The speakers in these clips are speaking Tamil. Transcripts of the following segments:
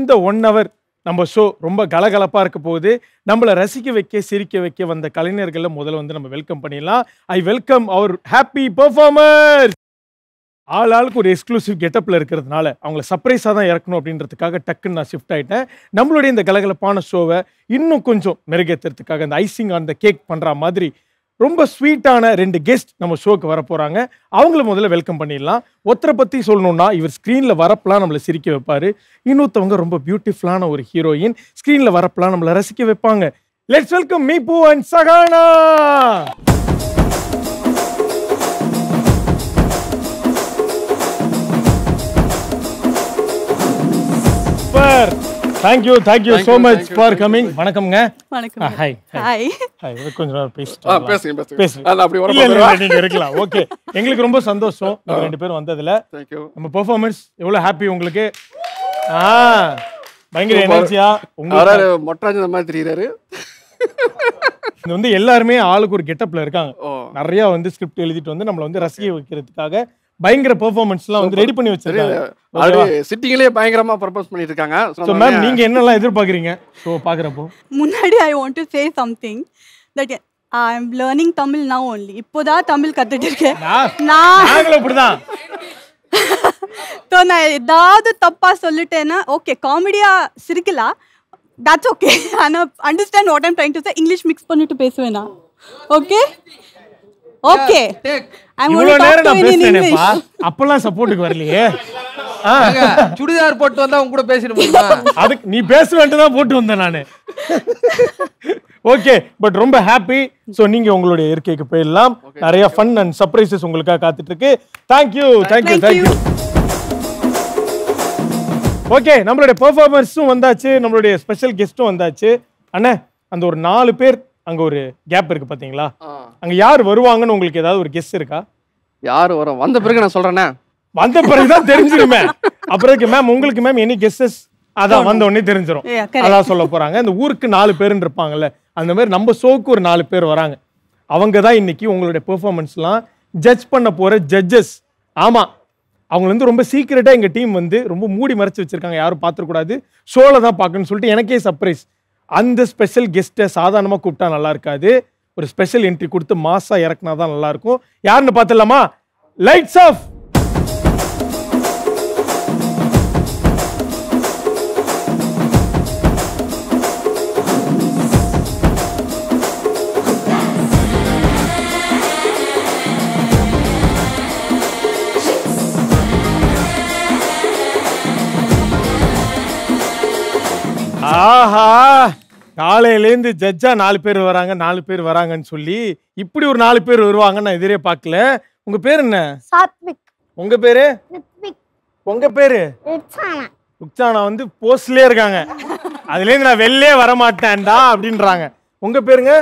இந்த 1 hour நம்ம ஷோ ரொம்ப கலகலப்பா இருக்க போகுது. நம்மள ரசிக்க வைக்க சிரிக்க வைக்க வந்த கலைஞர்களை முதல்ல வந்து நம்ம வெல்கம் பண்ணிடலாம். I welcome our happy performers. ஆளுக்கு ஒரு எக்ஸ்க்ளூசிவ் கெட்டப்ல இருக்கிறதுனால அவங்கள சர்ப்ரைஸாக தான் இறக்கணும் அப்படின்றதுக்காக டக்குன்னு நான் ஷிஃப்ட் ஆயிட்டேன். நம்மளுடைய இந்த கலகலப்பான ஷோவை இன்னும் கொஞ்சம் மெருகேற்றுறதுக்காக இந்த ஐசிங் ஆன் த கேக் பண்ற மாதிரி ரொம்ப ஸ்வீட்டான 2 கெஸ்ட் நம்ம ஷோக்கு வர போறாங்க. அவங்கள முதல்ல வெல்கம் பண்ணிடலாம். ஒருத்தரை பத்தி சொல்லணும்னா இவர் ஸ்க்ரீன்ல வரப்பெல்லாம் நம்மளை சிரிக்க வைப்பாரு. இன்னொருத்தவங்க ரொம்ப பியூட்டிஃபுல்லான ஒரு ஹீரோயின், ஸ்க்ரீன்ல வரப்பெல்லாம் நம்மளை ரசிக்க வைப்பாங்க. Let's welcome Meepu and Sahana. Super. Thank you so much for coming. வணக்கம்ங்க. வணக்கம். ஹாய். ஹாய். ஹாய். கொஞ்சம் நேரம் பேசுங்க. நான் அப்படி வரப்போறேன். நீங்க இருக்கலாம். ஓகே. எங்களுக்கு ரொம்ப சந்தோஷம் நீங்க 2 பேரும் வந்ததுல. Thank you. நம்ம பெர்ஃபார்மன்ஸ் எவ்வளவு ஹாப்பி உங்களுக்கு. பயங்கர எனர்ஜியா உங்களுக்கு மொட்டராஜ் மாதிரி தெரியுறாரு. இது வந்து எல்லாருமே ஆளுக்கு ஒரு கெட்டப்ல இருக்காங்க. நிறைய வந்து ஸ்கிரிப்ட் எழுதிட்டு வந்து நம்மள வந்து ரசிக்க வைக்கிறதுக்காக பயங்கர பெர்ஃபார்மன்ஸ்லாம் வந்து ரெடி பண்ணி வச்சிருக்காங்க. ஆல்ரெடி சிட்டிங்லயே பயங்கரமா ப்ரப்போஸ் பண்ணிட்டு இருக்காங்க. சோ மேம் நீங்க என்னெல்லாம் எதிர்பார்க்கறீங்க சோ பாக்குறப்போ? முன்னாடி I want to say something that I am learning Tamil now only. இப்போதா தமிழ் கத்துட்டு இருக்கேன். நாங்களும் அப்படிதான். तो நான் ஏதாவது தப்பா சொல்லிட்டேனா ஓகே காமெடியா சிரிக்கலாம். That's okay. I understand what I'm trying to say. English mix பண்ணிட்டு பேசுவேனா? Okay? Okay. I'm going to talk to you in English. அப்பலாம் சப்போர்ட்டுக்கு வரலையே. சுடிதார் போட்டு வந்தா உங்க கூட பேசிட முடியுமா? அதுக்கு நீ பேசுவேன்ட்டு தான் போட்டு வந்தேன் நானு. ஓகே பட் ரொம்ப ஹாப்பி. சோ நீங்க உங்களுடைய இருக்கைக்கு போயிடலாம். நிறைய ஃபன் அண்ட் சர்ப்ரைசஸ் உங்களுக்காக காத்துட்டு இருக்கு. Thank you. ஓகே நம்மளுடைய பெர்ஃபார்மர்ஸும் வந்தாச்சு, நம்மளுடைய ஸ்பெஷல் கெஸ்டும் வந்தாச்சு. அண்ணே அந்த ஒரு 4 பேர் அங்க ஒரு கேப் இருக்கு பாத்தீங்களா? அங்க யார் வருவாங்கன்னு உங்களுக்கு ஏதாவது ஒரு கெஸ் இருக்கா? யார் வரும் வந்த பிறகு நான் சொல்றேனே. வந்த பிறகு தான் தெரிஞ்சிருமே. அப்புறம் மேம் உங்களுக்கு மேம் எனி கெஸ்ஸஸ் அதான் வந்த உடனே தெரிஞ்சிரும். அதான் சொல்ல போறாங்க. இந்த ஊருக்கு 4 பேருன்னு இருப்பாங்கல்ல அந்த மாதிரி நம்ம ஷோக்கு ஒரு 4 பேர் வராங்க. அவங்க தான் இன்னைக்கு உங்களுடைய பெர்ஃபார்மன்ஸ்லாம் ஜட்ஜ் பண்ண போற ஜட்ஜஸ். ஆமா அவங்க வந்து ரொம்ப சீக்கிரட்டா எங்க டீம் வந்து ரொம்ப மூடி மறைச்சு வச்சிருக்காங்க, யாரும் பார்த்துக்கூடாது, ஷோல தான் பார்க்கணும்னு சொல்லிட்டு எனக்கே சர்ப்ரைஸ். அந்த ஸ்பெஷல் கெஸ்ட்டை சாதாரணமாக கூப்பிட்டா நல்லா இருக்காது, ஒரு ஸ்பெஷல் என்ட்ரி கொடுத்து மாசா இறக்குனா தான் நல்லா இருக்கும். யாருன்னு பார்த்துடலாமா? Lights off. ஆஹா காலையிலேருந்து ஜட்ஜா 4 பேர் வராங்க 4 பேர் வராங்கன்னு சொல்லி இப்படி ஒரு 4 பேர் வருவாங்கன்னு நான் எதிரே பார்க்கல. உங்க பேர் என்ன? சாத்விக். உங்க பேரு? ரித்விக். உங்க பேரு? ருக்ஸானா. ருக்ஸானா வந்து போஸ்ட்லயே இருக்காங்க, அதுலேருந்து நான் வெளிலே வர மாட்டேன்டா அப்படின்றாங்க. உங்க பேருங்க?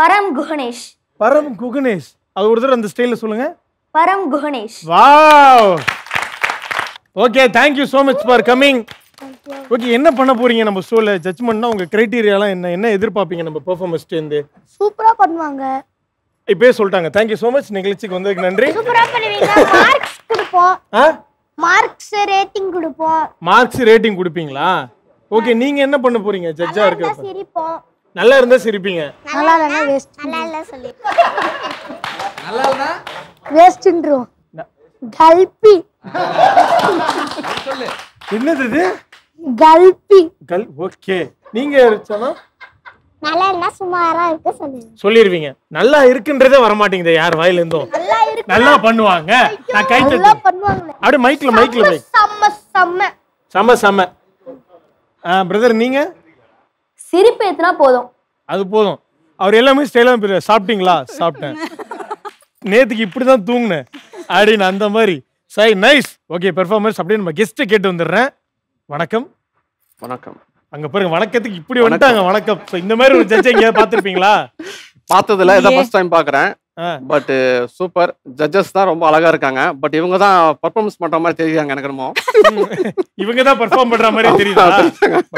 பரம் குகணேஷ். பரம் குகணேஷ். அது ஒரு தடவை அந்த ஸ்டைல்ல சொல்லுங்க. Param Guganesh. Wow. Okay thank you so much for coming. Okay என்ன பண்ண போறீங்க நம்ம ஷோல? ஜட்ஜ்மென்ட்னா உங்க கிரைட்டீரியாலாம் என்ன எதிர்பார்ப்பீங்க நம்ம பெர்ஃபார்மன்ஸ்ல இருந்து? சூப்பரா பண்ணுவாங்க. இப்பவே சொல்லிட்டாங்க. Thank you so much. நிகழ்ச்சிக்கு வந்ததுக்கு நன்றி. சூப்பரா பண்ணுவீங்க. மார்க்ஸ் கொடுப்போம். மார்க்ஸ் ரேட்டிங் கொடுப்போம். மார்க்ஸ் ரேட்டிங் கொடுப்பீங்களா? ஓகே நீங்க என்ன பண்ண போறீங்க ஜட்ஜா இருக்க? சிரிப்போம். நல்லா இருந்தா சிரிப்பீங்க. நல்லா இல்லனா வேஸ்ட். நல்லா இல்ல சொல்லி. நல்லா இல்லனா வேஸ்ட்ன்றோம். கல்பி. சொல்லு. என்னது இது? கல்பி. ஓகே நீங்க சொன்னா நல்லா இல்லனா சுமாரா இருக்கு சொல்லிருவீங்க. நல்லா இருக்குன்றதே வர மாட்டேங்குது யார் வாயில இருந்தும். நல்லா பண்ணுவாங்க. நான் கை தட்டு. நல்லா பண்ணுவாங்க. அப்படியே மைக்ல செம்ம. பிரதர் நீங்க? சிரிப்பு ஏத்துனா போதும். அது போதும். அவர் எல்லாமே ஸ்டைலா சாப்பிட்டீங்களா? சாப்பிட்டேன். நேத்துக்கு இப்படிதான் தூங்குனேன் அப்படின்னு அந்த மாதிரி. சரி நைஸ். ஓகே பெர்ஃபார்மன்ஸ் அப்படியே நம்ம கெஸ்ட்டை கேட்டு வந்துடுறேன். வணக்கம். வணக்கம். அங்க பாருங்க வணக்கத்துக்கு இப்படி வந்துட்டாங்க. வணக்கம். இந்த மாதிரி ஒரு ஜட்ஜ் எங்கேயாவது பார்த்துருப்பீங்களா? பார்த்ததில்ல, இதான் ஃபர்ஸ்ட் டைம் பார்க்குறேன். But super. ஜட்ஜஸ் தான் ரொம்ப அழகா இருக்காங்க. பட் இவங்க தான் பெர்ஃபார்மன்ஸ் பண்ற மாதிரி தெரியுறாங்க எனக்கு என்னமோ. இவங்க தான் பெர்ஃபார்ம் பண்ற மாதிரி தெரியுதா?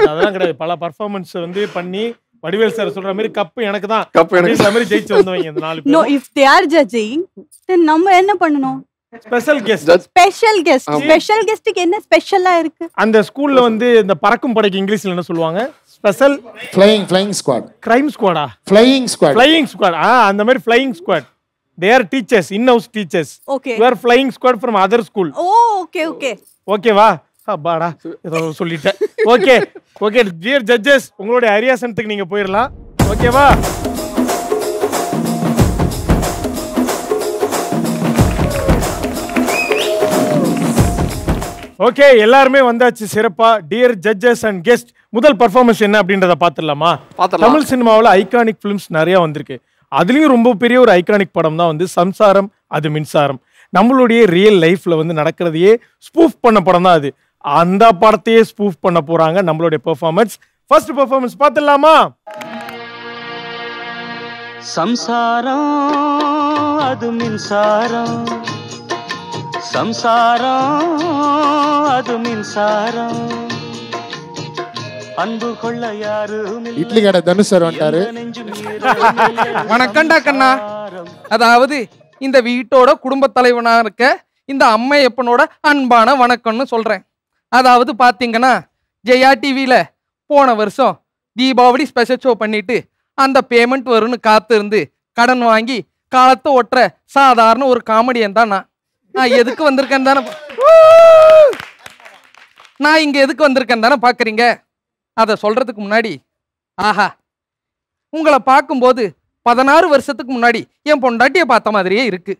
அதெல்லாம் கிடையாது. பல பெர்ஃபார்மன்ஸ் வந்து பண்ணி வடிவேல் சார் சொல்ற மாதிரி கப்பு எனக்கு தான், கப்பு எனக்கு மாதிரி ஜெயிச்சு வந்தவங்க இந்த 4 பேர். No, if they are judging then நம்ம என்ன பண்ணனும்? Special guest. Special guest. Special கெஸ்ட்க்கு என்ன ஸ்பெஷலா இருக்கு? அந்த ஸ்கூல்ல வந்து இந்த பறக்கும் படைக்கு இங்கிலீஷ்ல என்ன சொல்லுவாங்க? Special flying squad. கிரைம் ஸ்குவாடா? Flying squad. Flying squad. அந்த மாதிரி flying squad. They are teachers, in-house teachers. Okay. You are flying squad from other school. Oh, okay. ஓகேவா? அப்பாடா ஏதோ சொல்லிட்டேன். ஓகே dear judges, உங்களுடைய அரியாசனத்துக்கு நீங்க போயிடலாம். ஓகேவா? ஓகே, எல்லாருமே வந்தாச்சு சிறப்பா. டியர் ஜட்ஜஸ் அண்ட் கெஸ்ட், முதல் பர்ஃபார்மன்ஸ் என்ன அப்படின்றத பாத்துடலாமா? தமிழ் சினிமாவில் ஐகானிக் ஃபிலிம்ஸ் நிறைய வந்திருக்கு. அதுலயும் ரொம்ப பெரிய ஒரு ஐகானிக் படம் தான் வந்து சம்சாரம் அது மின்சாரம். நம்மளுடைய ரியல் லைஃப்ல வந்து நடக்கிறதையே ஸ்பூஃப் பண்ண படம் தான் அது. அந்த படத்தையே ஸ்பூஃப் பண்ண போறாங்க நம்மளுடைய பெர்ஃபார்மன்ஸ். First performance பாத்துடலாமா? சம்சாரம் அது மின்சாரம், சம்சாரம் அது மின்சாரம், அன்பு கொள்ள யாரும் இட்லி கடை தனுஷ் சார் வந்துட்டாரு. வணக்கம்டா கண்ணா. அதாவது இந்த வீட்டோட குடும்ப தலைவனா இருக்க இந்த அம்மையப்பனோட அன்பான வணக்கம்னு சொல்றேன். அதாவது பாத்தீங்கன்னா ஜெயா டிவியில போன வருஷம் தீபாவளி ஸ்பெஷல் ஷோ பண்ணிட்டு அந்த பேமெண்ட் வரும்னு காத்து இருந்து கடன் வாங்கி காலத்தை ஒட்டுற சாதாரண ஒரு காமெடியன் தான் நான் எதுக்கு வந்திருக்கேன் தானே நான் இங்க எதுக்கு வந்திருக்கேன் தானே பாக்குறீங்க. அதை சொல்றதுக்கு முன்னாடி ஆஹா, உங்களை பார்க்கும்போது 16 வருஷத்துக்கு முன்னாடி என் பொண்டாட்டியை பார்த்த மாதிரியே இருக்கு.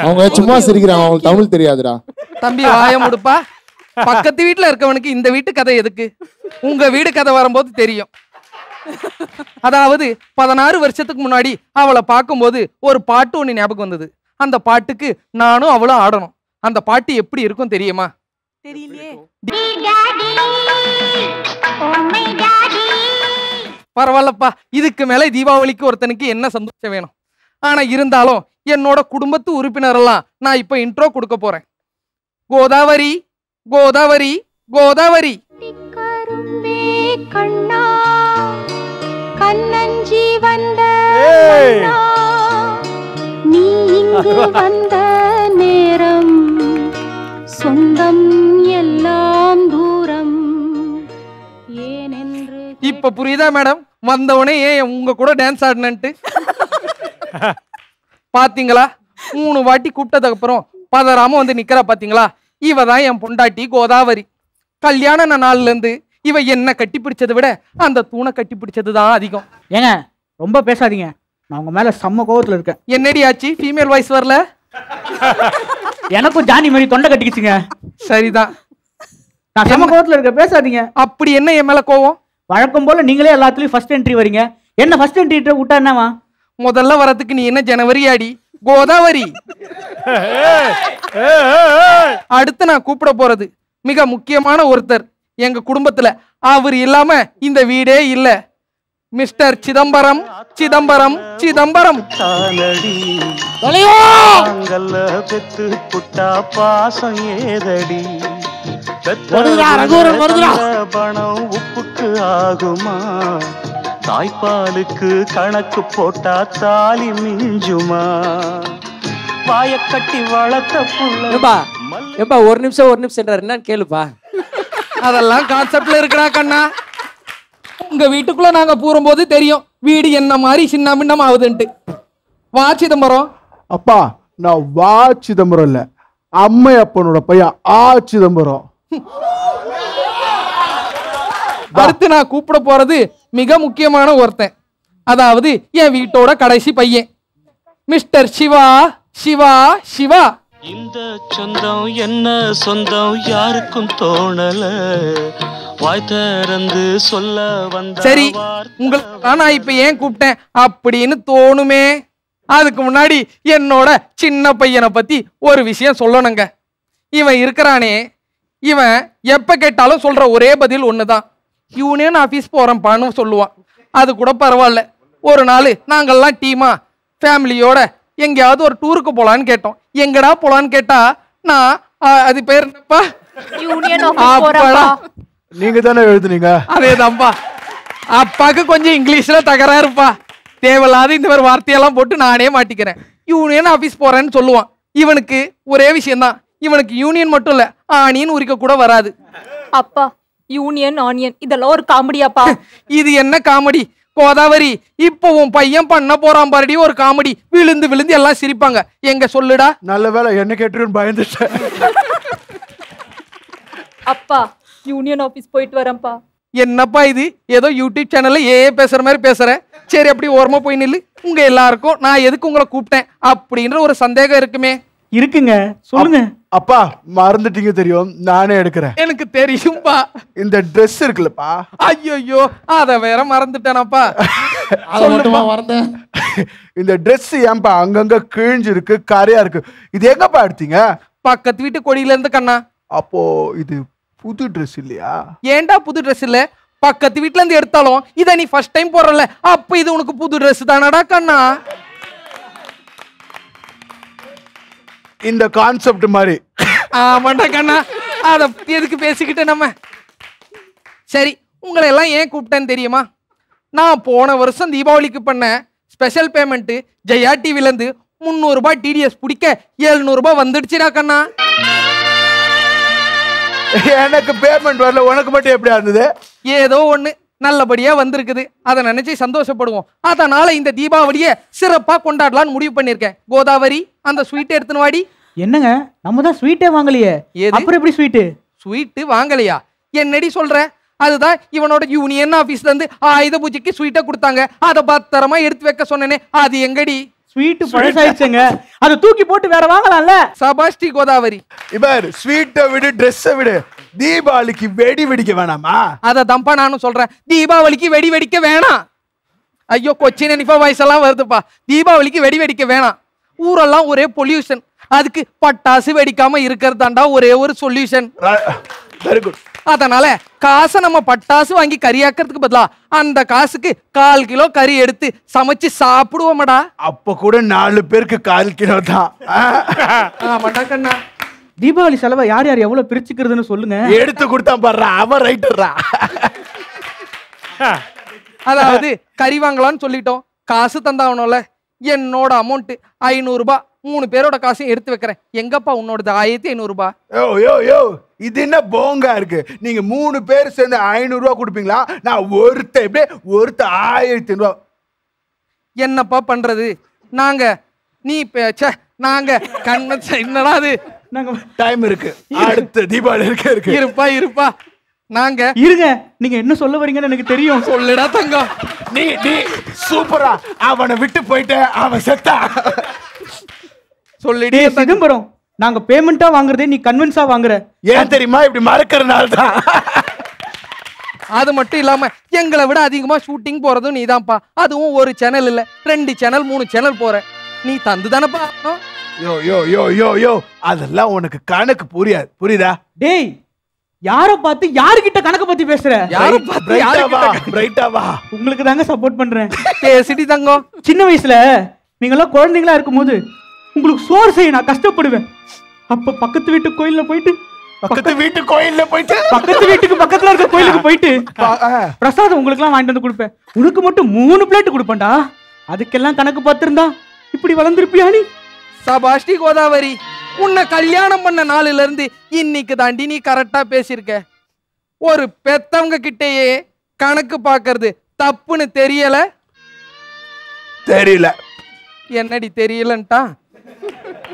அவங்க சும்மா சிரிக்கிறாங்க, அவங்களுக்கு தமிழ் தெரியாதுடா. தம்பி வாய முடுப்பா. பக்கத்து வீட்டுல இருக்கவனுக்கு இந்த வீட்டு கதை எதுக்கு? உங்க வீடு கதை வரும்போது தெரியும். அதாவது 16 வருஷத்துக்கு முன்னாடி அவளை பார்க்கும்போது ஒரு பாட்டு ஒண்ணு ஞாபகம் வந்தது. அந்த பாட்டுக்கு நானும் அவளும் ஆடணும். அந்த பாட்டு எப்படி இருக்கும் தெரியுமா? தெரியலையே. பரவாயில்லப்பா, இதுக்கு மேல தீபாவளிக்கு ஒருத்தனுக்கு என்ன சந்தோஷம் வேணும்? ஆனா இருந்தாலும் என்னோட குடும்பத்து உறுப்பினரெல்லாம் நான் இப்ப இன்ட்ரோ கொடுக்க போறேன். கோதாவரி கோதாவரி கோதாவரி. கண்ணா கண்ணஞ்சி வந்த நீ இங்கு வந்த நேரம் சொந்தம் எல்லாம் தூரம் ஏனென்று. இப்ப புரியுதா மேடம்? வந்தவனே ஏன் உங்க கூட டான்ஸ் ஆடினன்ட்டு பாத்தீங்களா? 3 வாட்டி கூப்பிட்டதுக்கு அப்புறம் பதறாம வந்து நிக்கிறா பாத்தீங்களா? இவ தான் என் பொண்டாட்டி கோதாவரி. கல்யாண நாள்ல இருந்து இவ என்ன கட்டி பிடிச்சதை விட அந்த தூணை கட்டி பிடிச்சதுதான் அதிகம். ஏங்க ரொம்ப பேசாதீங்க, நான் உங்க மேல செம்ம கோவத்துல இருக்கேன். என்னடி ஆச்சு? ஃபீமேல் வாய்ஸ் வரல? எனக்கும் ஜானி மாதிரி தொண்டை கட்டிக்கிச்சுங்க. சரிதான், நான் செம்ம கோவத்துல இருக்கேன், பேசாதீங்க. அப்படி என்ன என் மேல கோவம்? வழக்கம் போல நீங்களே எல்லாத்துலயும் ஃபர்ஸ்ட் என்ட்ரி வரீங்க. என்ன ஃபர்ஸ்ட் என்ட்ரி விட்டா என்னவா? முதல்ல வரதுக்கு நீ என்ன ஜனவரி ஆடி கோதாவரி. அடுத்து நான் கூப்பிட போறது மிக முக்கியமான ஒருத்தர் எங்க குடும்பத்துல. அவர் இல்லாம இந்த வீடே இல்ல. மிஸ்டர் சிதம்பரம் சிதம்பரம் சிதம்பரம். பெத்து புட்டா பாசம் ஏதடி, பணம் உப்புக்கு ஆகுமா, தாய்ப்பாலுக்கு கணக்கு போட்டா தாலி மிஞ்சுமா, வாய கட்டி வளர்த்த புள்ள. ஒரு நிமிஷம் என்னன்னு கேளுப்பா. அதெல்லாம் கான்செப்ட்ல இருக்கா கண்ணா? உங்க வீட்டுக்குள்ள நாங்க பூரும்போது தெரியும் வீடு என்ன மாதிரி சின்ன பின்னம் ஆகுதுன்ட்டு. வா சிதம்பரம். அப்பா, நான் வா சிதம்பரம் இல்ல, அம்மையப்பனோட பையன் ஆ சிதம்பரம். அடுத்து நான் கூப்பிட போறது மிக முக்கியமான ஒருத்தன். அதாவது என் வீட்டோட கடைசி பையன் மிஸ்டர் சிவா சிவா சிவா. இந்த சொந்தம் என்ன சொந்தம் யாருக்கும் தோணல, வாய் திறந்து சொல்ல வந்த. சரி, உங்களுக்கு நான் இப்ப ஏன் கூப்பிட்டேன் அப்படின்னு தோணுமே. அதுக்கு முன்னாடி என்னோட சின்ன பையனை பத்தி ஒரு விஷயம் சொல்லணுங்க. இவன் இருக்கிறானே, இவன் எப்ப கேட்டாலும் சொல்ற ஒரே பதில் ஒண்ணுதான், யூனியன் ஆபீஸ் போறேன்பான்னு சொல்லுவான். அது கூட பரவாயில்ல. ஒரு நாள் நாங்கள்லாம் டீமா ஃபேமிலியோட எங்கேயாவது ஒரு டூருக்கு போலான்னு கேட்டோம். எங்கடா போலான்னு கேட்டா நான் அது பேர் என்னப்பா? யூனியன் ஆபீஸ் போறப்பா. நீங்க தானே எழுதுனீங்க? அதேதான்ப்பா. அப்பாக்கு கொஞ்சம் இங்கிலீஷ்ல தகராறுப்பா. தேவையில்லாத இந்த மாதிரி வார்த்தையெல்லாம் போட்டு நானே மாட்டிக்கிறேன். யூனியன் ஆபீஸ் போறேன்னு சொல்லுவான். இவனுக்கு ஒரே விஷயம்தான், இவனுக்கு யூனியன் மட்டும் இல்ல ஆனியன் உரிக்க கூட வராது. அப்பா யூனியன் ஆனியன் இதெல்லாம் ஒரு காமெடியாப்பா? இது என்ன காமெடி கோதாவரி? இப்போ உன் பையன் பண்ண போறான் பாருடி ஒரு காமெடி, விழுந்து விழுந்து எல்லாம் சிரிப்பாங்க. எங்க சொல்லுடா. நல்ல வேலை என்ன கேட்டுருன்னு பயந்துட்டேன். அப்பா யூனியன் ஆபீஸ் போயிட்டு வரேன்ப்பா. என்னப்பா இது, ஏதோ யூடியூப் சேனல்ல பேசுற மாதிரி பேசுற. சரி அப்படி ஓரமா போய் நில்லு. உங்க எல்லாருக்கும் நான் எதுக்கு உங்களை கூப்பிட்டேன் அப்படின்ற ஒரு சந்தேகம் இருக்குமே. இருக்குங்க, சொல்லுங்க. அப்பா மறந்துட்டீங்க தெரியும், நானே எடுக்கிறேன். எனக்கு தெரியும்பா. இந்த ட்ரெஸ் இருக்குல்லப்பா. ஐயோ அத வேற மறந்துட்டேனப்பா. மறந்தேன். இந்த ட்ரெஸ் ஏன்பா அங்கங்க கிழிஞ்சு இருக்கு, கரையா இருக்கு, இது எங்கப்பா எடுத்தீங்க? பக்கத்து வீட்டு கொடியில இருந்து கண்ணா. அப்போ இது புது ட்ரெஸ் இல்லையா? ஏன்டா புது ட்ரெஸ் இல்ல? பக்கத்து வீட்டுல இருந்து எடுத்தாலும் இத நீ ஃபர்ஸ்ட் டைம் போறல, அப்ப இது உனக்கு புது ட்ரெஸ் தானடா கண்ணா. இந்த கான்செப்ட் மாதிரி. ஆமாண்டா கண்ணா, அத எதுக்கு பேசிக்கிட்டு நம்ம. சரி உங்களை எல்லாம் ஏன் கூப்பிட்டேன்னு தெரியுமா? நான் போன வருஷம் தீபாவளிக்கு பண்ண ஸ்பெஷல் பேமெண்ட் ஜெயா டிவில இருந்து 300 ரூபாய் டிடிஎஸ் பிடிக்க 700 ரூபாய் வந்துடுச்சுடா கண்ணா. எனக்கு பேமெண்ட் வரல, உனக்கு மட்டும் எப்படி இருந்தது? ஏதோ ஒண்ணு நல்லபடியா வந்திருக்குது, அதை நினைச்சு சந்தோஷப்படுவோம். அதனால இந்த தீபாவளியை சிறப்பா கொண்டாடலாம்னு முடிவு பண்ணிருக்கேன். கோதாவரி அந்த ஸ்வீட் எடுத்துன்னு வாடி. என்னங்க, நம்ம தான் ஸ்வீட்டே வாங்கலையே, அப்புறம் எப்படி ஸ்வீட்டு? ஸ்வீட்டு வாங்கலையா? என்னடி சொல்ற? அதுதான் இவனோட யூனியன் ஆபீஸ்ல இருந்து ஆயுத பூஜைக்கு ஸ்வீட்டை கொடுத்தாங்க, அதை பத்திரமா எடுத்து வைக்க சொன்னேனே, அது எங்கடி? ஸ்வீட் பழசாயிடுச்சுங்க, அதை தூக்கி போட்டு வேற வாங்கலாம்ல. சபாஷ்டி கோதாவரி. இவர் ஸ்வீட்டை விடு, ட்ரெஸ்ஸை விடு, தீபாவளிக்கு வெடி வெடிக்க வேணாமா? அதை தம்பா நானும் சொல்றேன், தீபாவளிக்கு வெடி வெடிக்க வேணாம். ஐயோ கொச்சின் நினைப்பா வயசெல்லாம் வருதுப்பா. தீபாவளிக்கு வெடி வெடிக்க வேணாம். ஊரெல்லாம் ஒரே பொல்யூஷன், அதுக்கு பட்டாசு வெடிக்காம இருக்கிறதாண்டா ஒரே ஒரு சொல்யூஷன். Very good. அதனால காசை நம்ம பட்டாசு வாங்கி கறியாக்கிறதுக்கு பதிலா அந்த காசுக்கு 1/4 கிலோ கறி எடுத்து சமைச்சு சாப்பிடுவோம்டா. அப்ப கூட 4 பேருக்கு 1/4 கிலோ தான். ஆமாடா கண்ணா. தீபாவளி செலவை யார் யார் எவ்வளவு பிரிச்சுக்கிறதுன்னு சொல்லுங்க. எடுத்து கொடுத்தா பாடுறா, அவன் ரைட்டர்ரா. அதாவது கறி வாங்கலாம்னு சொல்லிட்டோம், காசு தந்தாவணும்ல. என்னோட அமௌண்ட் 500 ரூபாய், 3 பேரோட காசையும் எடுத்து வைக்கிறேன். எங்கப்பா உன்னோடது? 1500 ரூபாய். யோ இது என்ன போங்கா இருக்கு? நீங்க 3 பேர் சேர்ந்து 500 ரூபாய் கொடுப்பீங்களா? நான் ஒருத்த 1500 ரூபாய். என்னப்பா பண்றது? நாங்க நாங்க என்னடா அது, நாங்க டைம் இருக்கு, அடுத்த தீபாவளி இருக்கு. இருப்பா நாங்க இருங்க, நீங்க என்ன சொல்ல வரீங்கன்னு எனக்கு தெரியும். சொல்லுடா தங்கம். நீ சூப்பரா அவனை விட்டு போயிட்ட, அவன் செத்தா. சொல்லிடு சிதம்பரம், நாங்க பேமெண்டா வாங்குறதே நீ கன்வின்ஸா வாங்குற. ஏன் தெரியுமா? இப்படி மறக்கறனால தான். அது மட்டும் இல்லாம எங்களை விட அதிகமா ஷூட்டிங் போறதும் நீதான்ப்பா. அதுவும் ஒரு சேனல் இல்ல, 2 சேனல் 3 சேனல் போற. நீ தந்து தானப்பா. யோ அதெல்லாம் உனக்கு கணக்கு புரியாது, புரியுதா? டேய், யார பார்த்து யாருகிட்ட கணக்கு பத்தி பேசுற? யார பார்த்து பிரைட்டாவா? உங்களுக்கு தாங்க சப்போர்ட் பண்றேன். பேசிடி தங்கம். சின்ன வயசுல நீங்க எல்லாம் குழந்தைங்களா இருக்கும்போது உங்களுக்கு சோறு செய்ய நான் கஷ்டப்படுவேன். அப்ப பக்கத்து வீட்டு கோயில்ல போயிட்டு பக்கத்து வீட்டுக்கு பக்கத்துல இருக்க கோயிலுக்கு போயிட்டு பிரசாதம் உங்களுக்கு எல்லாம் வாங்கிட்டு வந்து கொடுப்பேன். உனக்கு மட்டும் 3 பிளேட் கொடுப்பேன்டா. அதுக்கெல்லாம் கணக்கு பார்த்திருந்தா இப்படி வளர்ந்துருப்பியா நீ? சபாஷ்டி கோதாவரி, உன்னை கல்யாணம் பண்ண நாளில இருந்து இன்னைக்கு தாண்டி நீ கரெக்டா பேசியிருக்க. ஒரு பெத்தவங்க கிட்டேயே கணக்கு பார்க்கறது தப்புன்னு தெரியல. என்னடி தெரியலன்ட்டா?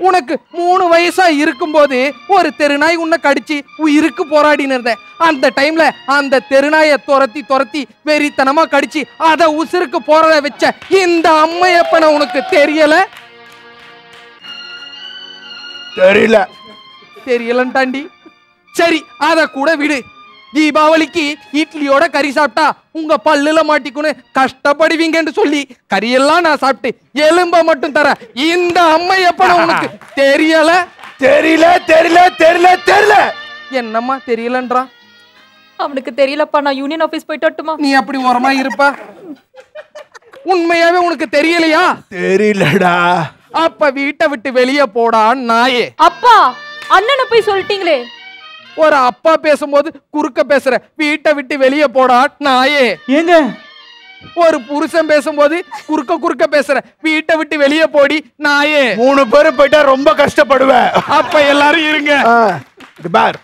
உனக்கு 3 வயசா இருக்கும்போது ஒரு தெருநாய் உன்னை கடிச்சு உயிருக்கு போராடின்னு இருந்த. அந்த டைம்ல அந்த தெருநாயை துரத்தி வெறித்தனமா கடிச்சு அத உசுருக்கு போராட வச்ச இந்த அம்மையப்பனை உனக்கு தெரியலன்ட்டாண்டி. சரி அத கூட விடு. தீபாவளிக்கு இட்லியோட கறி சாப்பிட்டா உங்க பல்லுல மாட்டிக்குன்னு கஷ்டப்படுவீங்கன்னு சொல்லி கறியெல்லாம் நான் சாப்பிட்டு எலும்ப மட்டும் தர இந்த அம்மையப்பன உனக்கு தெரியல. என்னம்மா தெரியலன்றா? அவனுக்கு தெரியலப்பா. நான் யூனியன் ஆபீஸ் போயிட்டு வரட்டுமா? நீ அப்படி ஓரமா இருப்பா. உண்மையாவே உனக்கு தெரியலையா? தெரியலடா. அப்ப வீட்டை விட்டு வெளியே போடா நாயே. அப்பா, அண்ணனை போய் சொல்லிட்டீங்களே. ஒரு அப்பா பேசும்போது குறுக்க பேசுற. வீட்டை விட்டு வெளியே போடா நாயே. ஏங்க ஒரு புருஷன் பேசும்போது குறுக்க பேசுற, வீட்டை விட்டு வெளியே போடி நாயே. 3 பேரும் போயிட்டா ரொம்ப கஷ்டப்படுவேன். அப்ப எல்லாரும் இருங்க. பார்,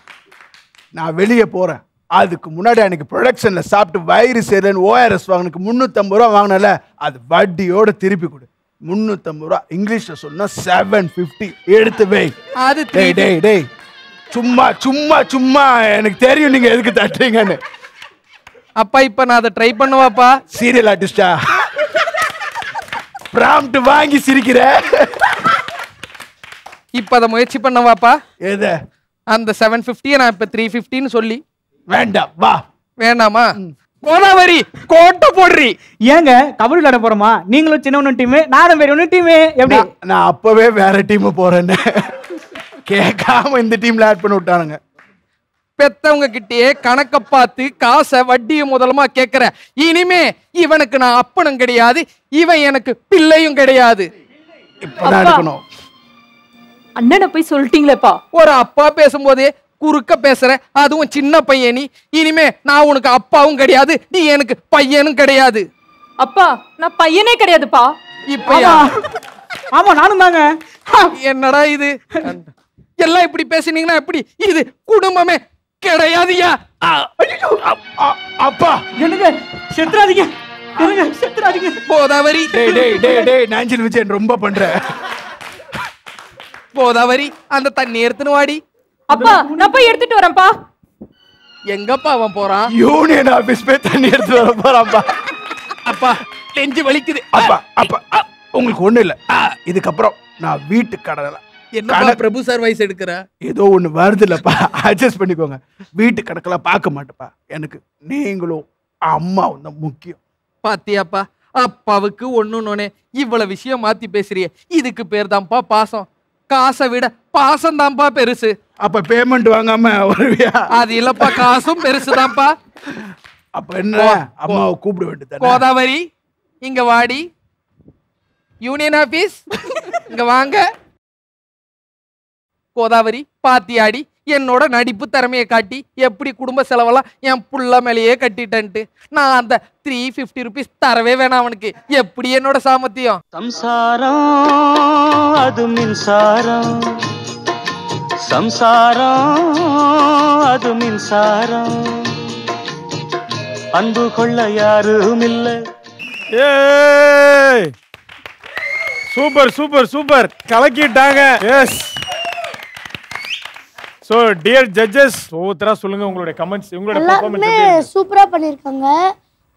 நான் வெளியே போறேன். அதுக்கு முன்னாடி அன்னைக்கு ப்ரொடக்ஷன்ல சாப்பிட்டு வயிறு சரியில்லைன்னு ORS வாங்கினுக்கு 350 ரூபா வாங்கினல, அது வட்டியோட திருப்பி கொடு. 350 ரூபா இங்கிலீஷ்ல சொன்னா 750 எடுத்து வை. அது டேய் டேய் டேய், சும்மா சும்மா சும்மா எனக்கு தெரியும் நீங்க எதுக்கு தட்டுறீங்கன்னு. அப்பா இப்ப நான் அதை ட்ரை பண்ணுவாப்பா. சீரியல் ஆர்டிஸ்டா பிராம்ப்ட் வாங்கி சிரிக்கிற. இப்ப அதை முயற்சி பண்ணவாப்பா. எது? அந்த 750 நான் இப்ப 350ன்னு சொல்லி. வேண்டாம் வா. வேண்டாமா? கோதாவரி கோட்டை போடுறி. ஏங்க கபடி விளையாட போறோமா? நீங்களும் சின்ன ஒன்று டீம், நானும் வேற ஒன்று டீம். எப்படி? நான் அப்பவே வேற டீம் போறேன்னு கேட்காம இந்த டீம்ல ஆட் பண்ணி விட்டானுங்க. பெத்தவங்க கிட்டே கணக்க பார்த்து காசை வட்டியும் முதலமா கேட்கிற. இனிமே இவனுக்கு நான் அப்பனும் கிடையாது, இவன் எனக்கு பிள்ளையும் கிடையாது. இப்பதான் எடுக்கணும். அண்ணனை போய் சொல்லிட்டீங்களேப்பா. ஒரு அப்பா பேசும்போதே குறுக்க பேசுற, அதுவும் சின்ன பையன் நீ. இனிமே நான் உனக்கு அப்பாவும் கிடையாது, நீ எனக்கு பையனும் கிடையாது. அப்பா நான் பையனே கிடையாதுப்பா. இப்பயா? ஆமா நானும் தாங்க. என்னடா இது? எல்லாம் இப்படி பேசினீங்கன்னா எப்படி? இது குடும்பமே கிடையாதுயா. அப்பா என்னங்க செத்துறாதீங்க, என்னங்க செத்துறாதீங்க. கோதாவரி டேய் டேய் டேய் டேய், நாஞ்சில் விஜயன் ரொம்ப பண்ற. கோதாவரி அந்த தண்ணி எடுத்துன்னு வாடி. அப்பா நான் போய் எடுத்துட்டு வரேன்ப்பா. எங்கப்பா அவன் போறான்? யூனியன் ஆபீஸ் போய் தண்ணி எடுத்து வர போறான்பா. அப்பா நெஞ்சு வலிக்குது. அப்பா அப்பா உங்களுக்கு ஒண்ணு இல்ல. இதுக்கப்புறம் நான் வீட்டு கடனை என்ன பிரபு சார் வயசு எடுக்கிற? ஏதோ ஒண்ணு வருது இல்லப்பா, அட்ஜஸ்ட் பண்ணிக்கோங்க. வீட்டு கணக்கெல்லாம் பார்க்க மாட்டேப்பா. எனக்கு நீங்களும் அம்மாவும் தான் முக்கியம். பாத்தியாப்பா, அப்பாவுக்கு ஒண்ணுன்னே இவ்வளவு விஷயம் மாத்தி பேசுறிய. இதுக்கு பேர் தான்ப்பா பாசம். காசை விட பாசம் தான்ப்பா பெருசு. அப்ப பேமெண்ட் வாங்காம வருவியா? அது இல்லப்பா, காசும் பெருசுதான்ப்பா. அப்ப என்ன, அம்மாவை கூப்பிட வேண்டியது. கோதாவரி இங்க வாடி. யூனியன் ஆபீஸ் இங்க வாங்க. கோதாவரி பாத்தியாடி என்னோட நடிப்பு திறமையை காட்டி எப்படி குடும்ப செலவெல்லாம் என் புள்ள மேலேயே கட்டிட்டேன்ட்டு. நான் அந்த 350 ருபீஸ் தரவே வேணாம் அவனுக்கு. எப்படி என்னோட சாமர்த்தியம்? சம்சாரம் அது மின்சாரம், சம்சாரம் அது மின்சாரம், அன்பு கொள்ள யாரும் இல்லை. சூப்பர் சூப்பர் சூப்பர், கலக்கிட்டாங்க. எஸ். சோ டியர் ஜட்ஜஸ், ஒவ்வொருத்தரா சொல்லுங்க உங்களுடைய கமெண்ட்ஸ், உங்களுடைய பெர்ஃபார்மன்ஸ் எப்படி இருக்கு? சூப்பரா பண்ணிருக்காங்க.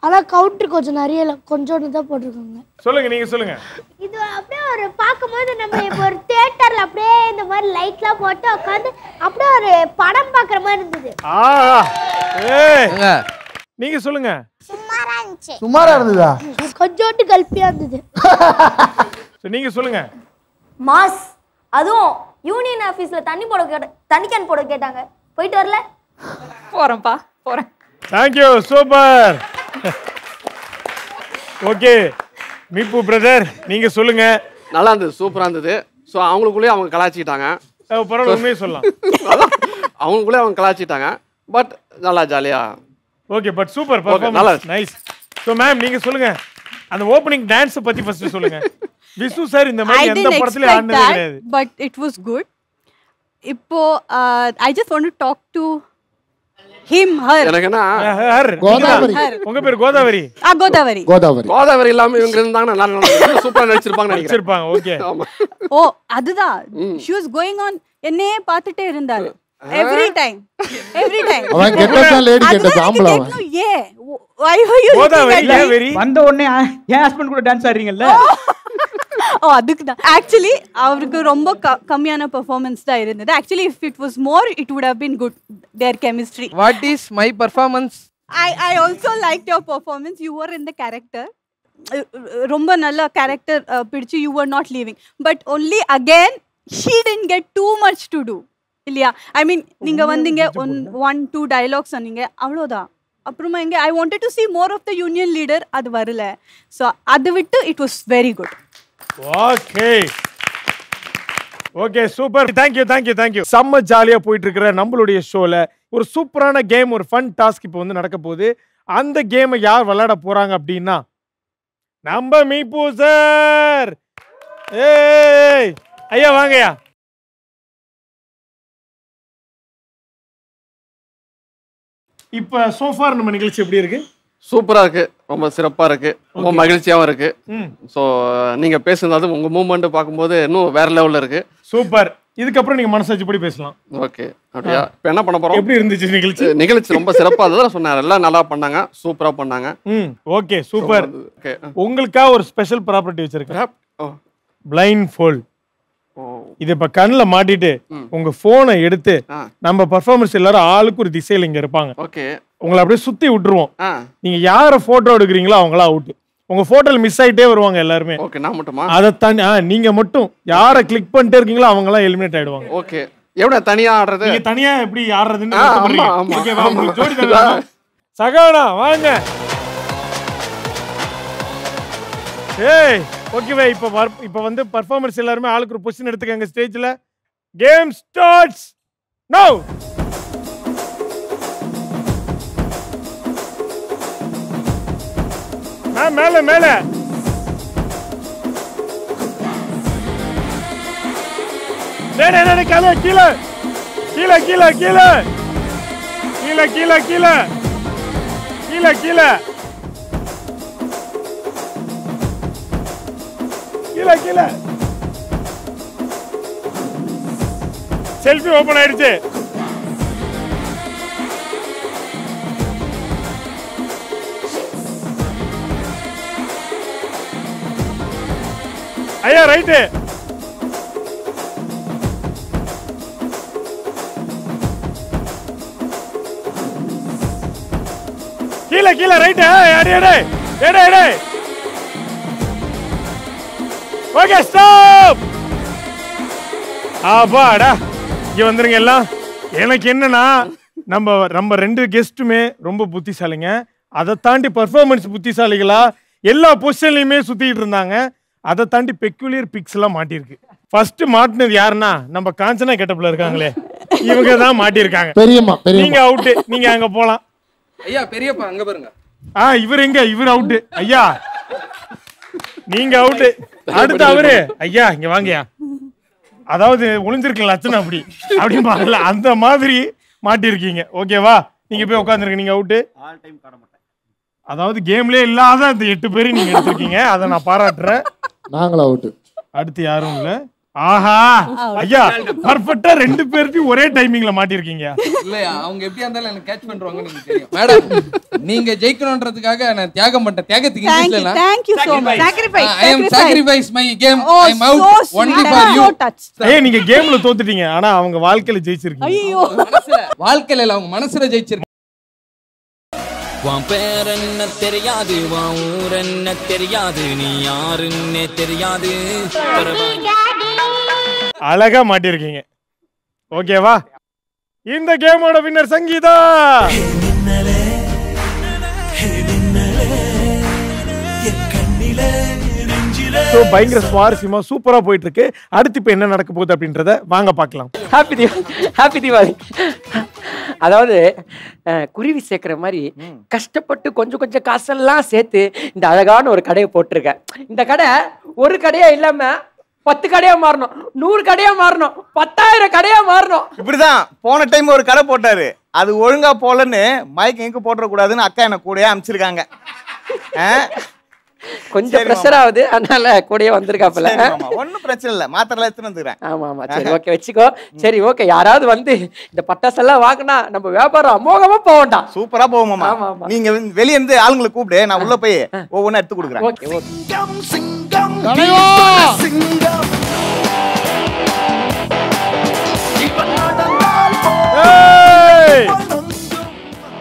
ஆனா கவுண்டர் கொஞ்சம் நிறைய கொஞ்சோண்டு தான் போட்டுருக்காங்க. சொல்லுங்க, நீங்க சொல்லுங்க. இது அப்படியே ஒரு பாக்கும்போது நம்ம இப்போ ஒரு தியேட்டர்ல அப்படியே இந்த மாதிரி லைட்லாம் போட்டு உட்கார்ந்து அப்படியே ஒரு படம் பார்க்குற மாதிரி இருந்தது. ஏய் நீங்க சொல்லுங்க. சுமாரா இருந்துச்சு. சுமாரா இருந்ததா? கொஞ்சோண்டு கல்பியா இருந்தது. நீங்க சொல்லுங்க. மாஸ். அதுவும் யூனியன் ஆபீஸ்ல தண்ணி கேன் போட கேட்டாங்க. போயிட்டு வரல? போறேன்ப்பா, போறேன். Thank you, super. Okay Meepu brother, நீங்க சொல்லுங்க. நல்லா இருந்தது, சூப்பரா இருந்தது. ஸோ அவங்களுக்குள்ளேயே அவங்க கலாச்சிக்கிட்டாங்க. பரவாயில்ல, உண்மையை சொல்லலாம். அவங்களுக்குள்ளே அவங்க கலாச்சிட்டாங்க. பட் நல்லா ஜாலியா. Okay, but super performance, nice. So ma'am நீங்க சொல்லுங்க, அந்த ஓப்பனிங் டான்ஸ் பத்தி ஃபர்ஸ்ட் சொல்லுங்க. விசு சார் இந்த மாதிரி எந்த படத்துல ஆடுனதே கிடையாது. But it was good. இப்போ I just want to talk to him, her. எனக்கு என்ன கோதாவரி. உங்க பேர் கோதாவரி? கோதாவரி. கோதாவரி. கோதாவரி இல்லாம இவங்க இருந்தாங்க நல்லா சூப்பரா நடிச்சிருப்பாங்க நினைச்சிருப்பாங்க. ஓகே. ஓ அதுதான். She was going on என்னையே பார்த்துட்டே இருந்தாரு. Every time. அவன் கெட்டதா லேடி கெட்டதா ஆம்பள அவன். ஏ why were you கோதாவரி வந்த உடனே என் ஹஸ்பண்ட் கூட டான்ஸ் ஆடுறீங்கல்ல? ஓ அதுக்கு தான். ஆக்சுவலி அவருக்கு ரொம்ப கம்மியான பெர்ஃபார்மன்ஸ் தான் இருந்தது. Actually if it was more it would have been good, their chemistry. What is my performance? I also liked your performance. You were in the character. ரொம்ப நல்ல character பிடிச்சு you were not leaving. But only again she didn't get too much to do. இல்லையா? I mean நீங்க வந்தீங்க 1-2 dialogues சொன்னீங்க, அவ்வளோதான். அப்புறமா இங்க I wanted to see more of the union leader, அது வரல. So அது விட்டு it was very good. Okay okay super. Thank you. செம்ம ஜாலியா போயிட்டு இருக்கிற நம்மளுடைய ஷோல ஒரு சூப்பரான கேம், ஒரு ஃபன் டாஸ்க் இப்போ வந்து நடக்க போகுது. அந்த கேமை யார் விளையாட போறாங்க அப்படின்னா நம்ம மீபு சார். ஏய் ஐயா வாங்கய்யா. இப்ப சோஃபார் நம்ம நிகழ்ச்சி எப்படி இருக்கு? சூப்பரா இருக்கு, ரொம்ப சிறப்பா இருக்கு, ரொம்ப மகிழ்ச்சியாவும் இருக்கு. ஸோ நீங்க பேசுனது உங்க மூவ்மெண்ட் பார்க்கும்போது இன்னும் வேற லெவல்ல இருக்கு. சூப்பர். இதுக்கப்புறம் நீங்க மனசாட்சி படி பேசலாம். ஓகே, அப்படியா? இப்போ என்ன பண்ண போறோம்? எப்படி இருந்துச்சு நிகழ்ச்சி? நிகழ்ச்சி ரொம்ப சிறப்பா இருந்தது சொன்னார். எல்லாம் நல்லா பண்ணாங்க, சூப்பரா பண்ணாங்க. Okay super. உங்களுக்கா ஒரு ஸ்பெஷல் ப்ராப்பர்ட்டி வச்சிருக்கேன். Blind fold. இது இப்ப கண்ணுல மாட்டிட்டு உங்க போனை எடுத்து நம்ம பர்ஃபார்மன்ஸ் எல்லாரும் ஆளுக்கு ஒரு திசையில இங்க இருப்பாங்க. ஓகே, உங்களை அப்படியே சுத்தி விட்டுருவோம். நீங்க யார போட்டோ எடுக்கிறீங்களோ அவங்களா அவுட். உங்க போட்டோல மிஸ் ஆயிட்டே வருவாங்க எல்லாருமே. ஓகே, நான் மட்டுமா? அத தாண்டி நீங்க மட்டும் யார கிளிக் பண்ணிட்டே இருக்கீங்களோ அவங்க எல்லாம் எலிமினேட் ஆயிடுவாங்க. ஓகே, எவ்வளவு தனியா ஆடுறது? நீங்க தனியா எப்படி ஆடுறதுன்னு ஓகேவா? உங்களுக்கு ஜோடி தரலாம். சகானா வாங்க. ஏய் ஓகேவே. இப்ப வந்து பர்ஃபார்மன்ஸ் எல்லாரும் ஆளுக்கு ஒரு பொசிஷன் எடுத்துக்கங்க ஸ்டேஜ்ல. கேம் ஸ்டார்ட்ஸ் நவ. மேல மேல கீழே கீழே கீழே கீழே கீழே கீழே கீழே கீழே கீழே கீழே கீழே கீழே. செல்ஃபி ஓபன் ஆயிடுச்சு. ஐயா ரைட்டு. கீழே கீழே ரைட்டு. அடி அடி எடு எடு. Okay stop. ஆபாடா இங்க வந்துருங்க எல்லாம். எனக்கு என்னன்னா நம்ம ரெண்டு கெஸ்ட்டுமே ரொம்ப புத்திசாலிங்க. அதை தாண்டி பர்ஃபார்மன்ஸ் புத்திசாலிகளா எல்லா பொசிஷன்லயுமே சுத்திட்டு இருந்தாங்க. அதை தாண்டி பெக்குலியர் பிக்ஸ் எல்லாம் மாட்டிருக்கு. ஃபர்ஸ்ட் மாட்டினது யாருன்னா நம்ம காஞ்சனா கெட்டப்ல இருக்காங்களே இவங்க தான் மாட்டிருக்காங்க. பெரியம்மா நீங்க அவுட். நீங்க அங்க போலாம். ஐயா பெரியப்பா அங்க பாருங்க. இவர் எங்க? இவர் அவுட். ஐயா நீங்க அவுட். அடுத்து அவரு. ஐயா இங்க வாங்கயா. அதாவது ஒளிஞ்சிருக்கல லட்சணம் அப்படி அப்படிம்பாங்கல்ல அந்த மாதிரி மாட்டிருக்கீங்க. ஓகேவா? நீங்க போய் உட்காந்துருங்க. நீங்க அவுட். அதாவது கேம்லயே இல்லாத அந்த 8 பேரும் நீங்க எடுத்திருக்கீங்க. அதை நான் பாராட்டுறேன். நாங்களும் அவுட். அடுத்து யாரும் இல்ல. ஆஹா ஐயா பர்ஃபெக்ட்டா 2 பேர்த்தையும் ஒரே டைமிங்ல மாட்டிருக்கீங்க. இல்லையா அவங்க எப்படியா இருந்தாலும் எனக்கு கேட்ச் பண்றாங்கன்னு எனக்கு தெரியும். மேடம் நீங்க ஜெயிக்கணும்ன்றதுக்காக நான் தியாகம் பண்ணிட்டேன். தியாகத்துக்கு இங்கிலீஷ்ல இல்ல. Thank you so much. Sacrifice. I am sacrifice my game. I am out only for you. ஏய் நீங்க கேம்ல தோத்துட்டீங்க. ஆனா அவங்க வாழ்க்கையில ஜெயிச்சிருக்கீங்க. ஐயோ வாழ்க்கையில இல்ல அவங்க மனசுல ஜெயிச்சிருக்கீங்க. வான் பேர் என்ன தெரியாது, வான் ஊர் என்ன தெரியாது, நீ யாருன்னே தெரியாது. அழகா மாட்டிருக்கீங்க. ஓகேவா? இந்த கேமோட வின்னர் சங்கீதா. பயங்கர சுவாரஸ்யமா சூப்பரா போயிட்டு இருக்கு. அடுத்து இப்ப என்ன நடக்க போகுது அப்படின்றத வாங்க பார்க்கலாம். ஹாப்பி தீபாவளி. அதாவது குருவி சேர்க்கிற மாதிரி கஷ்டப்பட்டு கொஞ்சம் கொஞ்சம் காசெல்லாம் சேர்த்து இந்த அழகான ஒரு கடையை போட்டிருக்கேன். இந்த கடை ஒரு கடையா இல்லாம 10 கடையா மாறணும், 100 கடையா மாறணும், 10,000 கடையா மாறணும். இப்படிதான் போன டைம் ஒரு கடை போட்டாரு. அது ஒழுங்கா போலன்னு மைக் எங்க போட்டுறக்கூடாதுன்னு அக்கா என்ன கூடயே அனுப்பிச்சிருக்காங்க. கொஞ்சம் பிரஷர் ஆகுது, அதனால கூடயே வந்திருக்காப்புல. ஒன்னும் பிரச்சனை இல்ல, மாத்திரலாம் எடுத்துட்டு வந்துக்கிறேன். ஆமா ஆமா சரி ஓகே வச்சுக்கோ. சரி ஓகே, யாராவது வந்து இந்த பட்டாசெல்லாம் வாங்கினா நம்ம வியாபாரம் அமோகமா போவோம்டா. சூப்பரா போவோமாமா. நீங்க வெளிய இருந்து ஆளுங்களை கூப்பிடு, நான் உள்ள போய் ஒவ்வொன்னா எடுத்து கொடுக்குறேன். Okay okay.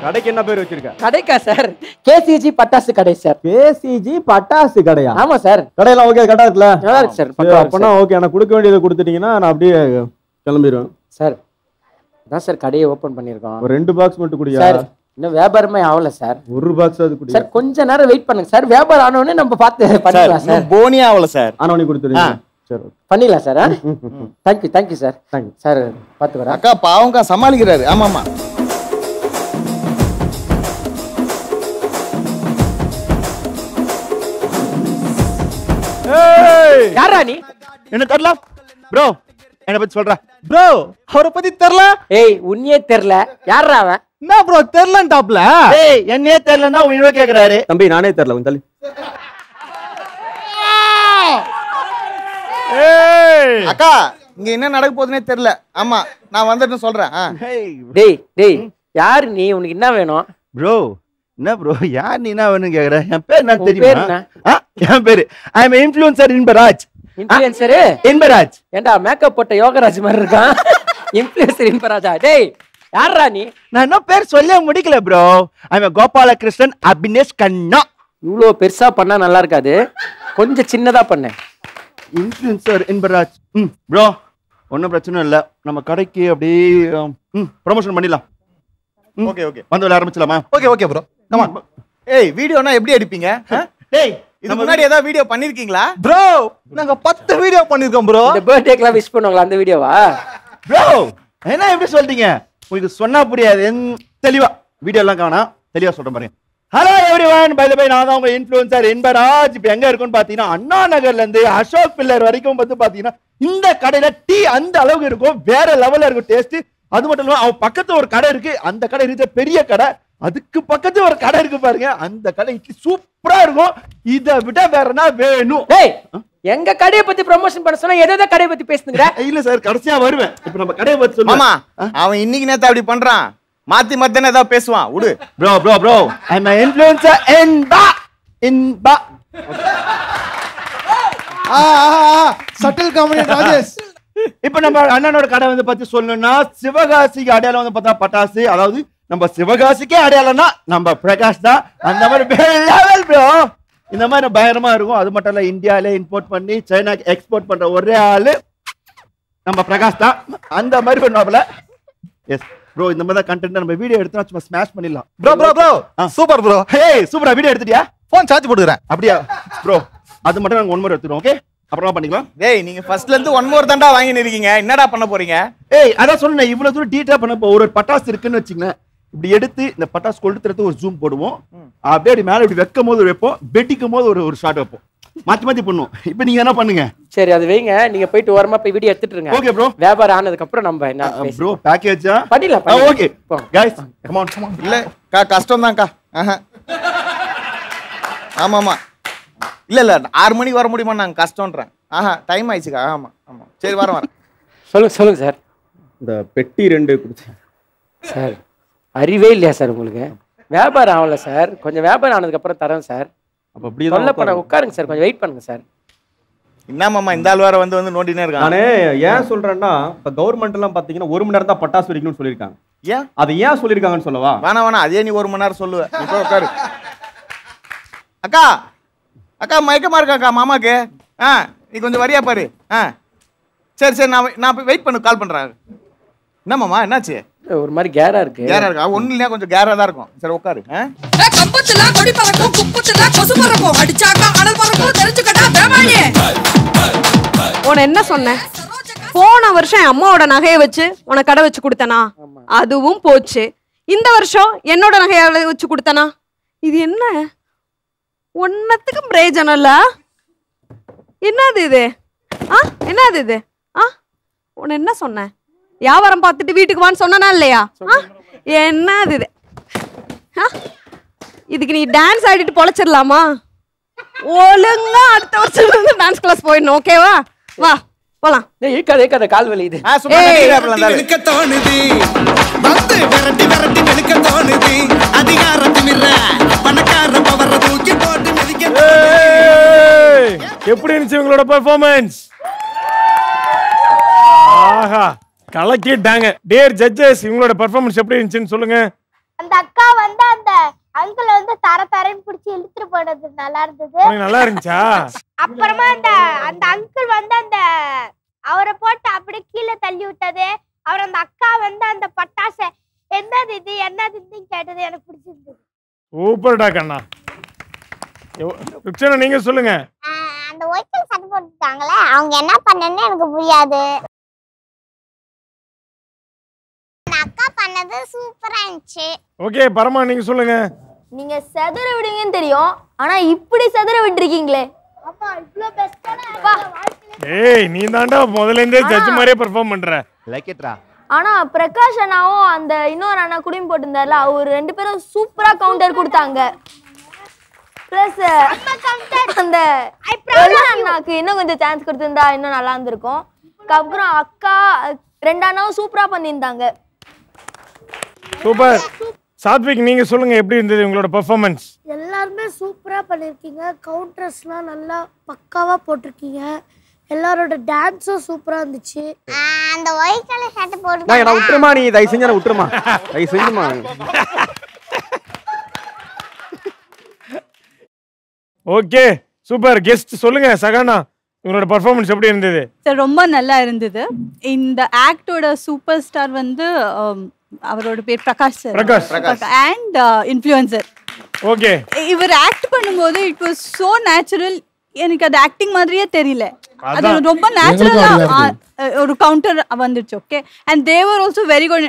கடைக்கு என்ன பேர் வச்சிருக்க? கடைக்கா சார்? கேசிஜி பட்டாசு கடை சார். கேசிஜி பட்டாசு கடையா? ஆமா சார். கடையெல்லாம் ஓகே, கடை இருக்குல்ல? நல்லா இருக்கு சார். அப்பனா ஓகே, எனக்கு கொடுக்க வேண்டியதை கொடுத்துட்டீங்கன்னா நான் அப்படியே கிளம்பிடுவேன் சார். அதான் சார் கடையை ஓபன் பண்ணிருக்கோம். ஒரு 2 பாக்ஸ் மட்டும் குடியா? சார் இன்னும் வியாபாரமே ஆகல சார். ஒரு பாக்ஸ் அது குடியா? சார் கொஞ்ச நேரம் வெயிட் பண்ணுங்க சார், வியாபாரம் ஆனவனே நம்ம பார்த்து பண்ணிடலாம் சார். போனியா ஆகல சார், ஆனவனே கொடுத்துருங்க. சரி பண்ணிடலாம் sir. Thank you sir. Thank you sir. பார்த்து வரேன். அக்கா பாவங்கா சமாளிக்கிறாரு. ஆமாமா. யாரா நீ? என்ன தெரியல ப்ரோ, என்ன பத்தி சொல்ற ப்ரோ? அவரை பத்தி தெரியல. ஏய் உன்னையே தெரியல, யாரா அவன்? என்ன ப்ரோ தெரியலன்டாப்ல? ஏய் என்னையே தெரியலன்னா உன்னையே கேக்குறாரு. தம்பி நானே தெரியல, உன் தள்ளி. அக்கா இங்க என்ன நடக்க போகுதுன்னே தெரியல. ஆமா நான் வந்துட்டு சொல்றேன். டேய் டேய் யார் நீ? உனக்கு என்ன வேணும்? ப்ரோ என்ன ப்ரோ, யார் நீ என்ன வேணும் கேக்குற? என் பேர் என்ன உன் பேர் தெரியுமா? என்ன? என் பேரு ஐ am influencer Inbaraj. Influencer Inbaraj. ஏண்டா மேக்கப் போட்ட யோகராஜ் மாதிரி இருக்கான். இன்ஃப்ளூயன்சர் இன்பராஜா? டேய் யாரா நீ? நான் இன்னும் பேர் சொல்ல முடிக்கல ப்ரோ. ஐ அம் கோபாலகிருஷ்ணன் அபினேஷ் கண்ணா. இவ்வளோ பெருசா பண்ணா நல்லா இருக்காது, கொஞ்சம் சின்னதா பண்ணேன். இன்ஃப்ளூயன்சர் இன்பராஜ். ப்ரோ ஒன்றும் பிரச்சனை இல்லை, நம்ம கடைக்கு அப்படியே ப்ரொமோஷன் பண்ணிடலாம். ஓகே ஓகே வந்து ஆரம்பிச்சலாமா? Okay okay bro come on. ஏய் வீடியோனா எப்படி எடுப்பீங்க? டேய் இதுக்கு முன்னாடி ஏதாவது வீடியோ பண்ணிருக்கீங்களா? ப்ரோ நாங்க 10 வீடியோ பண்ணிருக்கோம் ப்ரோ. இந்த பர்த்டேக்குலாம் விஷ் பண்ணுவாங்களா அந்த வீடியோவா? ப்ரோ என்ன எப்படி சொல்றீங்க? உங்களுக்கு சொன்னா புரியாது. தெளிவா வீடியோ எல்லாம் காணா தெளிவா சொல்றேன் பாருங்க. Hello everyone, by the by நான் தான் உங்க இன்ஃப்ளூயன்சர் இன்பராஜ். இப்போ எங்க இருக்குன்னு பாத்தீங்கன்னா அண்ணா நகர்ல இருந்து அசோக் பில்லர் வரைக்கும் வந்து பாத்தீங்கன்னா இந்த கடையில டீ அந்த அளவுக்கு இருக்கும், வேற லெவல்ல இருக்கும் டேஸ்ட். அது மட்டும் இல்லாம அவன் பக்கத்துல ஒரு கடை இருக்கு, அந்த கடை இருக்க பெரிய கடை, அதுக்கு பக்கத்துல ஒரு கடை இருக்கு பாருங்க, அந்த கடை இட்லி சூப்பரா இருக்கும். இதை விட வேற என்ன வேணும்? டேய் எங்க கடையை பத்தி ப்ரமோஷன் பண்ண சொன்னா எதை கடையை பத்தி பேசுங்க? இல்ல சார் கடைசியா வருவேன். இப்போ நம்ம கடையை பத்தி சொல்லுமா? மாமா அவன் இன்னைக்கு நேத்து அப்படி பண்றான், மாத்தி மத்தன ஏதாவது பேசுவான் விடு. Bro bro bro I am influencer Inba. சட்டில் காமெடி ராஜேஷ். இப்ப நம்ம அண்ணனோட கடை வந்து பத்தி சொல்லணும்னா சிவகாசிக்கு அடையாளம் வந்து பார்த்தா பட்டாசு, அதாவது நம்ம சிவகாசிக்கே அடையாளம்னா நம்ம பிரகாஷ் தான். அந்த மாதிரி ப்ரோ இந்த மாதிரி பயங்கரமா இருக்கும். அது மட்டும் இல்ல இந்தியாவில இம்போர்ட் பண்ணி சைனாக்கு எக்ஸ்போர்ட் பண்ற ஒரே ஆளு நம்ம பிரகாஷ் தான். அந்த மாதிரி பண்ணுவாப்ல. எஸ் ப்ரோ இந்த மாதிரி தான் கண்டென்ட் நம்ம வீடியோ எடுத்தா சும்மா ஸ்மாஷ் பண்ணிடலாம். Bro bro bro super bro. Hey சூப்பரா வீடியோ எடுத்துட்டியா? ஃபோன் சார்ஜ் போட்டுறேன். அப்படியா ப்ரோ? அது மட்டும் நாங்க 1 மோர் எடுத்துறோம். ஓகே அப்புறமா பண்ணிக்கலாம். டேய் நீங்க ஃபர்ஸ்ட்ல இருந்து 1 மோர் தான்டா வாங்கி இருக்கீங்க, என்னடா பண்ண போறீங்க? ஏய் அதான் சொன்னேன், இவ்வளவு தூரம் டீட்டெயிலா பண்ண ஒரு பட்டாசு இருக்குன்னு வச்சுங்களேன், இப்படி எடுத்து இந்த பட்டாசு கொளுத்துறது ஒரு ஜூம் போடுவோம், அப்படியே மேல இப்படி வைக்கும் போது வைப்போம், வெட்டிக்கும் போது ஒரு ஷாட் வைப்போம், மாத்தி மாத்தி பண்ணுவோம். இப்போ நீங்க என்ன பண்ணுங்க? சரி அது வைங்க, நீங்க போயிட்டு ஓரமா போய் வீடியோ எடுத்துட்டு இருங்க. Okay bro. வியாபாரம் ஆனதுக்கு அப்புறம் நம்ம என்ன ப்ரோ பேக்கேஜா பண்ணிடலாம். Okay guys come on come on. இல்ல கஷ்டம் தான்க்கா. ஆமா ஆமா இல்ல 6 மணிக்கு வர முடியுமா? நாங்க கஷ்டம்ன்றேன். டைம் ஆயிடுச்சுக்கா. ஆமா ஆமா சரி வரேன். சொல்லுங்க சார். இந்த பெட்டி 2 கொடுத்தேன் சார். அறிவே இல்லையா சார் உங்களுக்கு? வியாபாரம் ஆகல சார், கொஞ்சம் வியாபாரம் ஆனதுக்கு அப்புறம் தரேன் சார். அப்ப அப்படியே சொல்ல பண்ண உட்காருங்க சார், கொஞ்சம் வெயிட் பண்ணுங்க சார். என்னமாமா இந்த ஆள் வேற வந்து நோண்டினே இருக்கான். நானே ஏன் சொல்றேன்னா இப்ப கவர்மெண்ட் எல்லாம் பாத்தீங்கன்னா 1 மணி நேரம் தான் பட்டாசு வெடிக்கணும்னு சொல்லிருக்காங்க. ஏன் அது ஏன் சொல்லிருக்காங்கன்னு சொல்லவா? வேணாம் அதே நீ 1 மணி நேரம் சொல்லுவ. இப்போ உட்காரு. அக்கா அக்கா மயக்கமா இருக்காக்கா மாமாக்கு. நீ கொஞ்சம் வரியா பாரு. சரி சரி நான் வெயிட் பண்ணு, கால் பண்றேன். என்ன மாமா என்னாச்சு? ஒரு மாதிரி கேரா இருக்கு. கேரா இருக்கா? ஒண்ணு இல்லையா, கொஞ்சம் கேரா தான் இருக்கும். சரி உட்காரு. கம்பத்துல கொடி பறக்கும், குப்பத்துல கொசு பறக்கும், அடிச்சாக்கா அனல் பறக்கும், தெரிஞ்சுக்கடா வேமாளி. உன என்ன சொன்னேன்? போன வருஷம் என் அம்மாவோட நகையை வச்சு உனக்கு கடை வச்சு கொடுத்தனா, அதுவும் போச்சு. இந்த வருஷம் என்னோட நகையை வச்சு கொடுத்தனா, இது என்ன ஒன்னத்துக்கும் பிரயோஜனம் இல்ல. என்னது இது? என்னது இது? உன்னை என்ன சொன்னேன்? வியாபாரம் பார்த்துட்டு வீட்டுக்கு வான்னு சொன்னா இல்லையா? என்னது இது? இதுக்கு நீ டான்ஸ் ஆடிட்டு பொழைச்சிடலாமா? ஒழுங்கா அடுத்த வருஷம் டான்ஸ் கிளாஸ் போயிடணும். ஓகேவா? வா போலாம். இருக்காத கால் வலி இது. வெளுக்க தோணுது, வந்து விரட்டி விரட்டி வெளுக்க தோணுது, அதிகாரம் திமிர பணக்கார பவர தூக்கி போட்டு மிதிக்க. எப்படி இருந்துச்சு உங்களோட பெர்ஃபார்மன்ஸ்? ஆஹா கலக்கிட்டாங்க. டியர் ஜட்ஜஸ் இவங்களோட பெர்ஃபார்மன்ஸ் எப்படி இருந்துச்சுன்னு சொல்லுங்க. அந்த அக்கா வந்து அந்த அங்கிள் வந்து தரன்னு பிடிச்சி இழுத்துட்டு போனது நல்லா இருந்தது. நல்லா இருந்துச்சா? அப்புறமா அந்த அங்கிள் வந்து அந்த அவரை போட்டு அப்படியே கீழே தள்ளி விட்டது. அவர் அந்த அக்கா வந்து அந்த பட்டாசை என்னது இதுன்னு கேட்டது எனக்கு பிடிச்சிருந்தது. சூப்பர்டா கண்ணா. ருக்ஷனா நீங்க சொல்லுங்க. அந்த ஒயிட் சட்டை போட்டுட்டாங்களே அவங்க என்ன பண்ணன்னு எனக்கு புரியாது. அக்கா பண்ணது சூப்பரா இருந்துச்சு. ஓகே பரமா நீங்க சொல்லுங்க. நீங்க செதற விடுவீங்கன்னு தெரியும், ஆனா இப்படி செதற விட்டுருக்கீங்களே. ஏய் நீ தாண்டா முதல்ல இருந்தே ஜட்ஜ் மாதிரியே பெர்ஃபார்ம் பண்ற. லைக் இட்ரா. ஆனா பிரகாஷ் அண்ணாவும் அந்த இன்னொரு அண்ணா குடியும் போட்டிருந்தாருல, அவர் 2 பேரும் சூப்பரா கவுண்டர் கொடுத்தாங்க. பிளஸ் அந்த அண்ணாக்கு இன்னும் கொஞ்சம் சான்ஸ் கொடுத்திருந்தா இன்னும் நல்லா இருந்திருக்கும். அப்புறம் அக்கா 2 அண்ணாவும் சூப்பரா பண்ணியிருந்தாங்க. சூப்பர். சாத்விக் நீங்க சொல்லுங்க எப்படி இருந்தது உங்களோட பெர்ஃபார்மன்ஸ்? எல்லாருமே சூப்பரா பண்ணிருக்கீங்க. கவுண்டர்ஸ்லாம் நல்லா பக்காவா போட்டிருக்கீங்க. எல்லாரோட டான்ஸும் சூப்பரா இருந்துச்சு. அந்த ஒயிட் கலர் ஷர்ட் போட்டு நான் விட்டுருமா, நீ தயவு செஞ்சு நான் விட்டுருமா, தயவு செஞ்சுமா. Okay super. கெஸ்ட் சொல்லுங்க சகானா உங்களோட பெர்ஃபார்மன்ஸ் எப்படி இருந்தது? சார் ரொம்ப நல்லா இருந்தது. இந்த ஆக்டோட சூப்பர் ஸ்டார் வந்து அவரோட பேர் Prakash sir. Prakash and influencer. Okay. இவர் ஆக்ட் பண்ணும்போது இட் வாஸ் சோ நேச்சுரல். எனக்கு அது ஆக்டிங் மாதிரியே தெரியல. அது ரொம்ப நேச்சுரலா ஒரு கவுண்டர் வந்துச்சு. Okay. And they were also very good.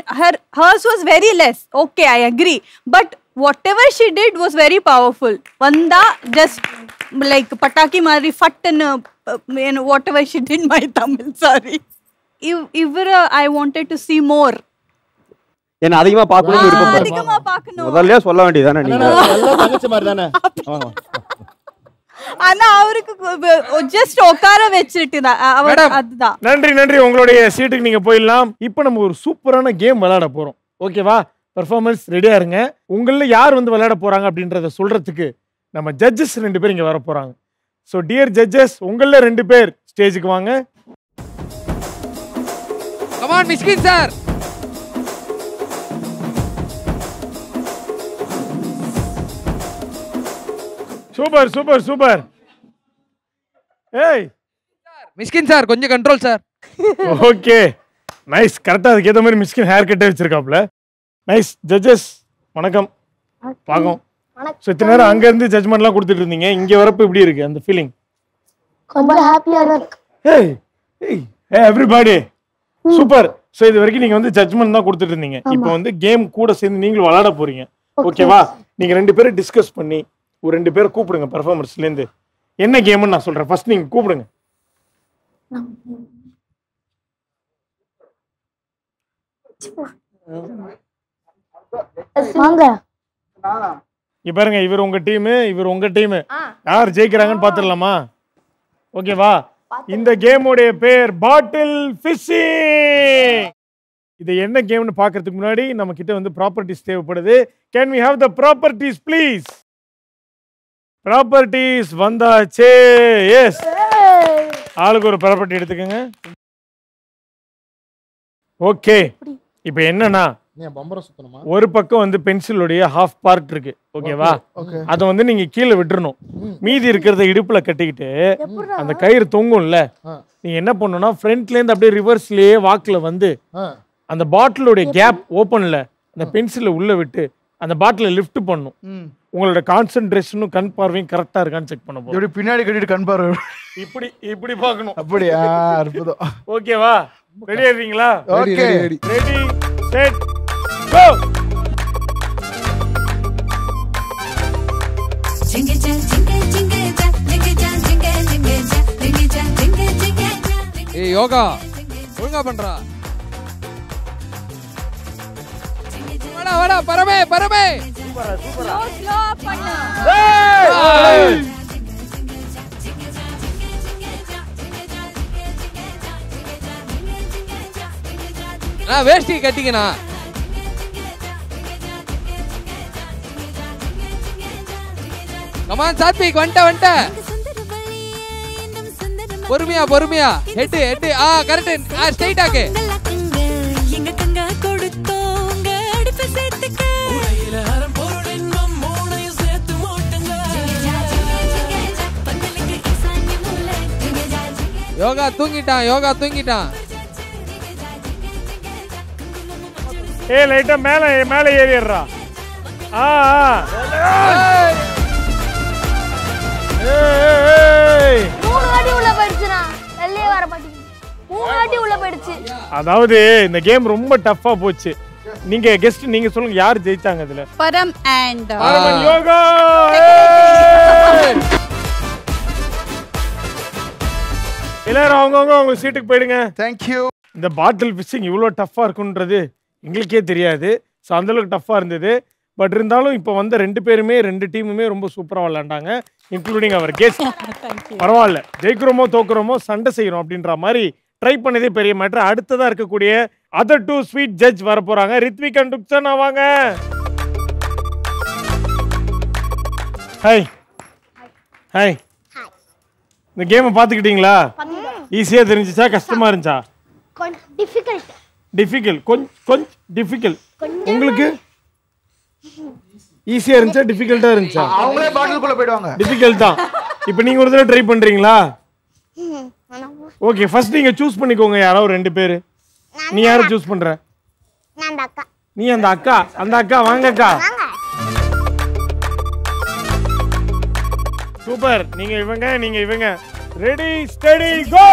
Hers was very less. Okay I agree. But whatever she did was very powerful. Vanda just like pataki mari fat and whatever she did, my Tamil, sorry. I wanted to see more. என்ன அதிகமா பார்க்கணும் விருப்பம். அதிகமா பார்க்கணும். முதல்லயே சொல்ல வேண்டியதானே நீங்க. எல்லாம் தங்கச்சி மாதிரி தானே. ஆனா அவருக்கு ஜஸ்ட் உட்கார வச்சிட்டு அதுதான். நன்றி. உங்களுடைய சீட்டுக்கு நீங்க போயிடலாம். இப்போ நம்ம ஒரு சூப்பரான கேம் விளையாட போறோம். ஓகேவா? பெர்ஃபார்மன்ஸ் ரெடியா இருங்க. உங்கள யார் வந்து விளையாட போறாங்க அப்படின்றத சொல்றதுக்கு நம்ம ஜட்ஜஸ் 2 பேர் இங்க வர போறாங்க. ஸோ டியர் ஜட்ஜஸ், உங்கள 2 பேர் ஸ்டேஜுக்கு வாங்க. Come on Mysskin sir. Super. ஏய் மிஸ்கின் சார் கொஞ்சம் கண்ட்ரோல் சார். Okay nice. கரெக்டா அதுக்கு ஏத்த மாதிரி மிஸ்கின் ஹேர் கட்டே வச்சிருக்காப்ல. நைஸ். ஜட்ஜஸ் வணக்கம். வாங்க. சோ இத்தனை நேரம் அங்க இருந்து ஜட்ஜ்மென்ட்லாம் கொடுத்துட்டு இருந்தீங்க. இங்க வரப்ப எப்படி இருக்கு அந்த ஃபீலிங்? ரொம்ப ஹாப்பியா இருக்கு. ஏய் எவரிபடி சூப்பர். சோ இது வரைக்கும் நீங்க வந்து ஜட்ஜ்மென்ட் தான் கொடுத்துட்டு இருந்தீங்க. இப்போ வந்து கேம் கூட சேர்ந்து நீங்களும் விளையாட போறீங்க. ஓகேவா? நீங்க 2 பேரும் டிஸ்கஸ் பண்ணி ஒரு 2 பேரை கூப்பிடுங்க பெர்ஃபார்மன்ஸ்ல இருந்து. என்ன கேம்னு நான் சொல்றேன். ஃபர்ஸ்ட் நீங்க கூப்பிடுங்க. வாங்க. இங்க பாருங்க, இவர் உங்க டீம், இவர் உங்க டீம். யார் ஜெயிக்கிறாங்கன்னு பாத்துடலாமா? ஓகேவா? இந்த கேமோட பேர் பாட்டில் ஃபிஷிங். இது என்ன கேம்னு பாக்குறதுக்கு முன்னாடி நம்ம கிட்ட வந்து ப்ராப்பர்ட்டிஸ் தேவைப்படுது. Can we have the properties please? Properties வந்தாச்சே. எஸ், ஆளுக்கு ஒரு ப்ராப்பர்ட்டி எடுத்துக்கங்க. ஓகே. இப்போ என்னன்னா ஒரு பக்கம் வந்து பென்சிலுடைய ஹாஃப் பார்ட் இருக்கு. ஓகேவா? அதை வந்து நீங்க கீழே விட்டுறணும். மீதி இருக்கிறத இடுப்புல கட்டிக்கிட்டு அந்த கயிறு தொங்கும்ல, நீங்க என்ன பண்ணணும்னா ஃப்ரண்ட்ல இருந்து அப்படியே ரிவர்ஸ்லயே வாக்குல வந்து அந்த பாட்டிலோட கேப் ஓப்பன்ல அந்த பென்சிலை உள்ள விட்டு அந்த பாட்டிலை லிஃப்ட் பண்ணும். உங்களோட கான்சென்ட்ரேஷனும் கண் பார்வையும் கரெக்டா இருக்கான்னு செக் பண்ண போறோம். இப்படி பின்னாடி கட்டிட்டு கண் பார்வை இப்படி பார்க்கணும். அப்படியா? அற்புதம். ஓகேவா? ரெடியா இருக்கீங்களா? ஓகே. Ready set go. ஏய் யோகா ஒழுங்கா பண்றா. வாடா பரமே ஸ்லோ பண்ணு. நான் வேஷ்டி கட்டிக்கனா. கமான் சாத்விக், வந்துட்ட. பொறுமையா ஹெட் கரெக்ட். ஸ்ட்ரைட் ஆக்கு. யோகா தூங்கிட்டான். ஏய் லைட்டா மேலே ஏறிடுறா. ஏய் 3 வாட்டி உள்ள போயிடுச்சுனா வெளியே வர மாட்டேங்குது. 3 வாட்டி உள்ள போயிடுச்சு. அதாவது இந்த கேம் ரொம்ப டஃப்பா போச்சு. நீங்க கெஸ்ட் நீங்க சொல்லுங்க யார் ஜெயிச்சாங்க இதுல? பரம் அண்ட் யோகா. அவங்கவுங்க உங்க சீட்டுக்கு போயிடுங்க. தேங்க்யூ. இந்த பாட்டில் ஃபிஷிங் இவ்வளோ டஃப்பாக இருக்குன்றது எங்களுக்கே தெரியாது. ஸோ அந்தளவுக்கு டஃப்பாக இருந்தது. பட் இருந்தாலும் இப்போ வந்த 2 பேருமே 2 டீமுமே ரொம்ப சூப்பராக விளையாண்டாங்க, இன்க்ளூடிங் அவர் கெஸ்ட். பரவாயில்ல, ஜெயிக்கிறோமோ தோக்குறோமோ சண்டை செய்யணும் அப்படின்ற மாதிரி ட்ரை பண்ணதே பெரிய மேட்ரு. அடுத்ததாக இருக்கக்கூடிய அதர் 2 ஸ்வீட் ஜட்ஜ் வர போகிறாங்க. ரித்விக் அண்ட் ருக்ஸனா வாங்க. Hi hi. இந்த கேமை பார்த்துக்கிட்டீங்களா? ஈஸியாக தெரிஞ்சிச்சா கஷ்டமாக இருந்துச்சா? டிஃபிகல்ட். கொஞ்சம் டிஃபிகல்ட். உங்களுக்கு ஈஸியாக இருந்துச்சா டிஃபிகல்ட்டாக இருந்துச்சா? அவங்களே பாட்டிலுக்குள்ள போயிடுவாங்க. டிஃபிகல்ட் தான். இப்போ நீங்கள் ஒரு தடவை ட்ரை பண்ணுறீங்களா? ஓகே, ஃபர்ஸ்ட் நீங்கள் சூஸ் பண்ணிக்கோங்க யாராவது 2 பேர். நீ யாரை சூஸ் பண்ணுற? நீ அந்த அக்கா. அந்த அக்கா வாங்க அக்கா. சூப்பர். நீங்க இவங்க, நீங்க இவங்க. ரெடி ஸ்டடி கோ.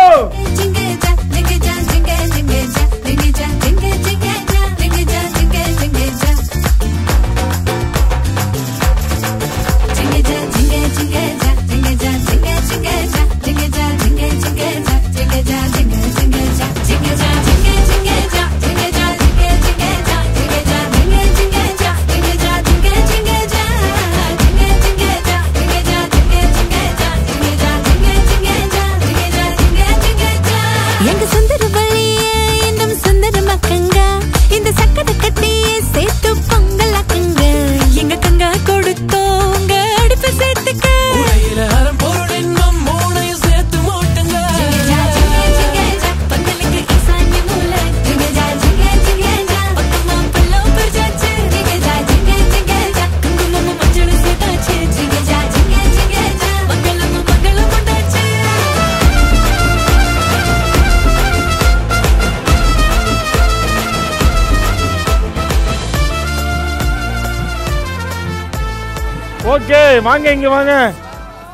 ஓகே, வாங்க இங்க வாங்க.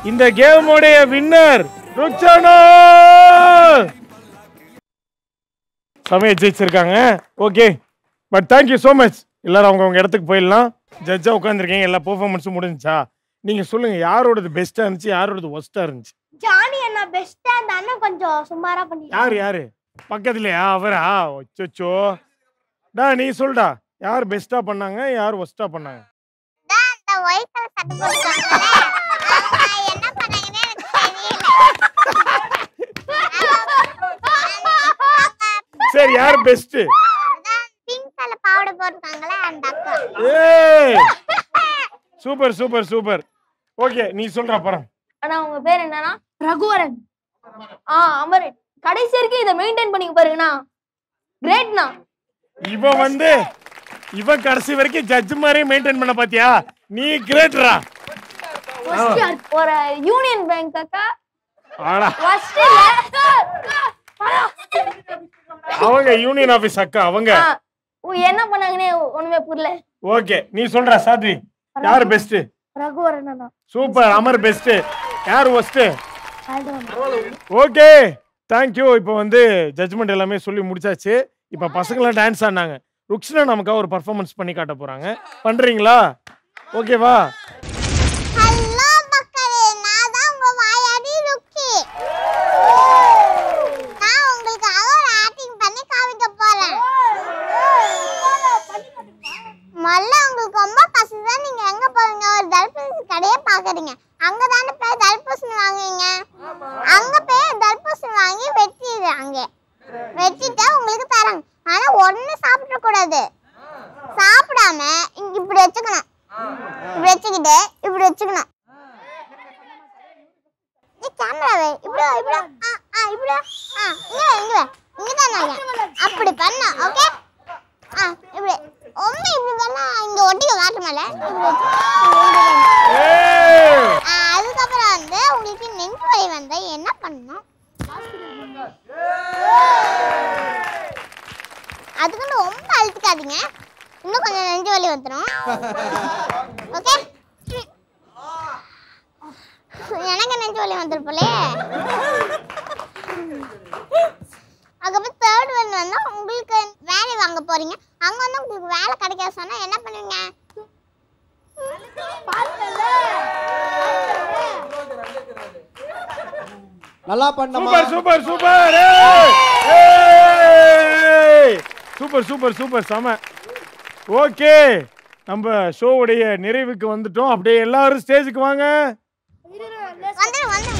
இந்த கேமோட வின்னர் ருக்ஸனா. சமய ஜெயிச்சிருக்காங்க. Okay, but thank you so much. எல்லாரும் அவங்க இடத்துக்கு போயிடலாம். ஜட்ஜா உட்காந்துருக்கீங்க. எல்லா பெர்ஃபார்மன்ஸும் முடிஞ்சுச்சா? நீங்க சொல்லுங்க, யாரோடது பெஸ்டா இருந்துச்சு, யாரோடது ஒஸ்டா இருந்துச்சு? ஜானி என்ன பெஸ்டா இருந்தானே கொஞ்சம் சுமாரா பண்ணி. யாரு பக்கத்துலயா? அவரா? அச்சச்சோ. டா நீ சொல்டா, யார் பெஸ்டா பண்ணாங்க, யார் ஒஸ்டா பண்ணாங்க? அந்த ஒயிட் கலர் சட்டை போட்டாங்க. என்ன பண்ணாங்கன்னு எனக்கு தெரியல. சரி, யார் பெஸ்ட்? பிங்க் கலர் பாவாடை போட்டாங்களே அந்த அக்கா. ஏய் சூப்பர் சூப்பர் சூப்பர். ஓகே, நீ சொல்றா பரம். ஆனா உங்க பேர் என்னன்னா? ரகுவரன். அமரன். கடைசி வரைக்கும் இத மெயின்டைன் பண்ணிக்க பாருங்கண்ணா. கிரேட்ண்ணா. இவன் கடைசி வரைக்கும் ஜட்ஜ் மாதிரி மெயின்டைன் பண்ண பாத்தியா? நீ கிரேட்ரா. ஒரு யூனியன் பேங்க் அக்கா. ஆடா. ஃபர்ஸ்ட் அவங்க யூனியன் ஆபீஸ் அக்கா. அவங்க என்ன பண்ணாங்கன்னே ஒண்ணுமே புரியல. ஓகே, நீ சொல்றா சாத்வி. யார் பெஸ்ட்? ரகுவரன் அண்ணா. சூப்பர். அமர் பெஸ்ட். யார் ஒஸ்ட்? Okay, thank you. இப்போ ஜட்ஜ்மெண்ட் எல்லாமே சொல்லி முடிச்சாச்சு. இப்போ பசங்களாம் டான்ஸ் ஆடினாங்க. ருக்ஸனா நமக்காக ஒரு பர்ஃபார்மன்ஸ் பண்ணி காட்ட போறாங்க. பண்றீங்களா? ஓகேவா? ஹலோ மக்களே, நான் தான் உங்க வாயாடி ருக்கி. நான் உங்களுக்காக ஒரு ஆக்டிங் பண்ணி காமிக்க போறேன். மல்ல உங்களுக்கு ரொம்ப பசிதா, நீங்க எங்க போவீங்க? ஒரு தர்பூசணி கடையை பாக்குறீங்க. அங்க தானே போய் தர்பூசணி வாங்குவீங்க. அங்க போய் தர்பூசணி வாங்கி வெட்டிடுறாங்க. வெட்டிட்டா உங்களுக்கு தராங்க. ஆனா ஒண்ணு சாப்பிட கூடாது. சாப்பிடாம இங்க இப்படி வச்சுக்கணும். இப்படி வச்சுக்கிட்டு இப்படி வச்சுக்கணும். நீ கேமராவே இப்படி இப்படி இப்படி இங்கதான் அப்படி பண்ண. ஓகே, இப்படி ஒண்ணு இப்படி பண்ணா இங்க ஒட்டிக்க மாட்டோம்ல. அதுக்கப்புறம் உங்களுக்கு நெஞ்சு வலி வந்தா என்ன பண்ணணும்? அதுக்கு ரொம்ப அழுத்திக்காதீங்க, இன்னும் கொஞ்சம் நெஞ்சு வலி வந்துடும். ஓகே, எனக்கு நெஞ்சு வலி வந்துருப்போலே. அதுக்கப்புறம் தேர்ட் ஒன் உங்களுக்கு வேலை வாங்க போறீங்க. அங்க உங்களுக்கு வேலை கிடைக்காத சொன்னா என்ன பண்ணுவீங்க? நல்லா பண்ணமா. Super super super super super super செம. ஓகே, நம்ம ஷோவுடைய நிறைவுக்கு வந்துட்டோம். அப்படியே எல்லாரும் ஸ்டேஜுக்கு வாங்க. வந்து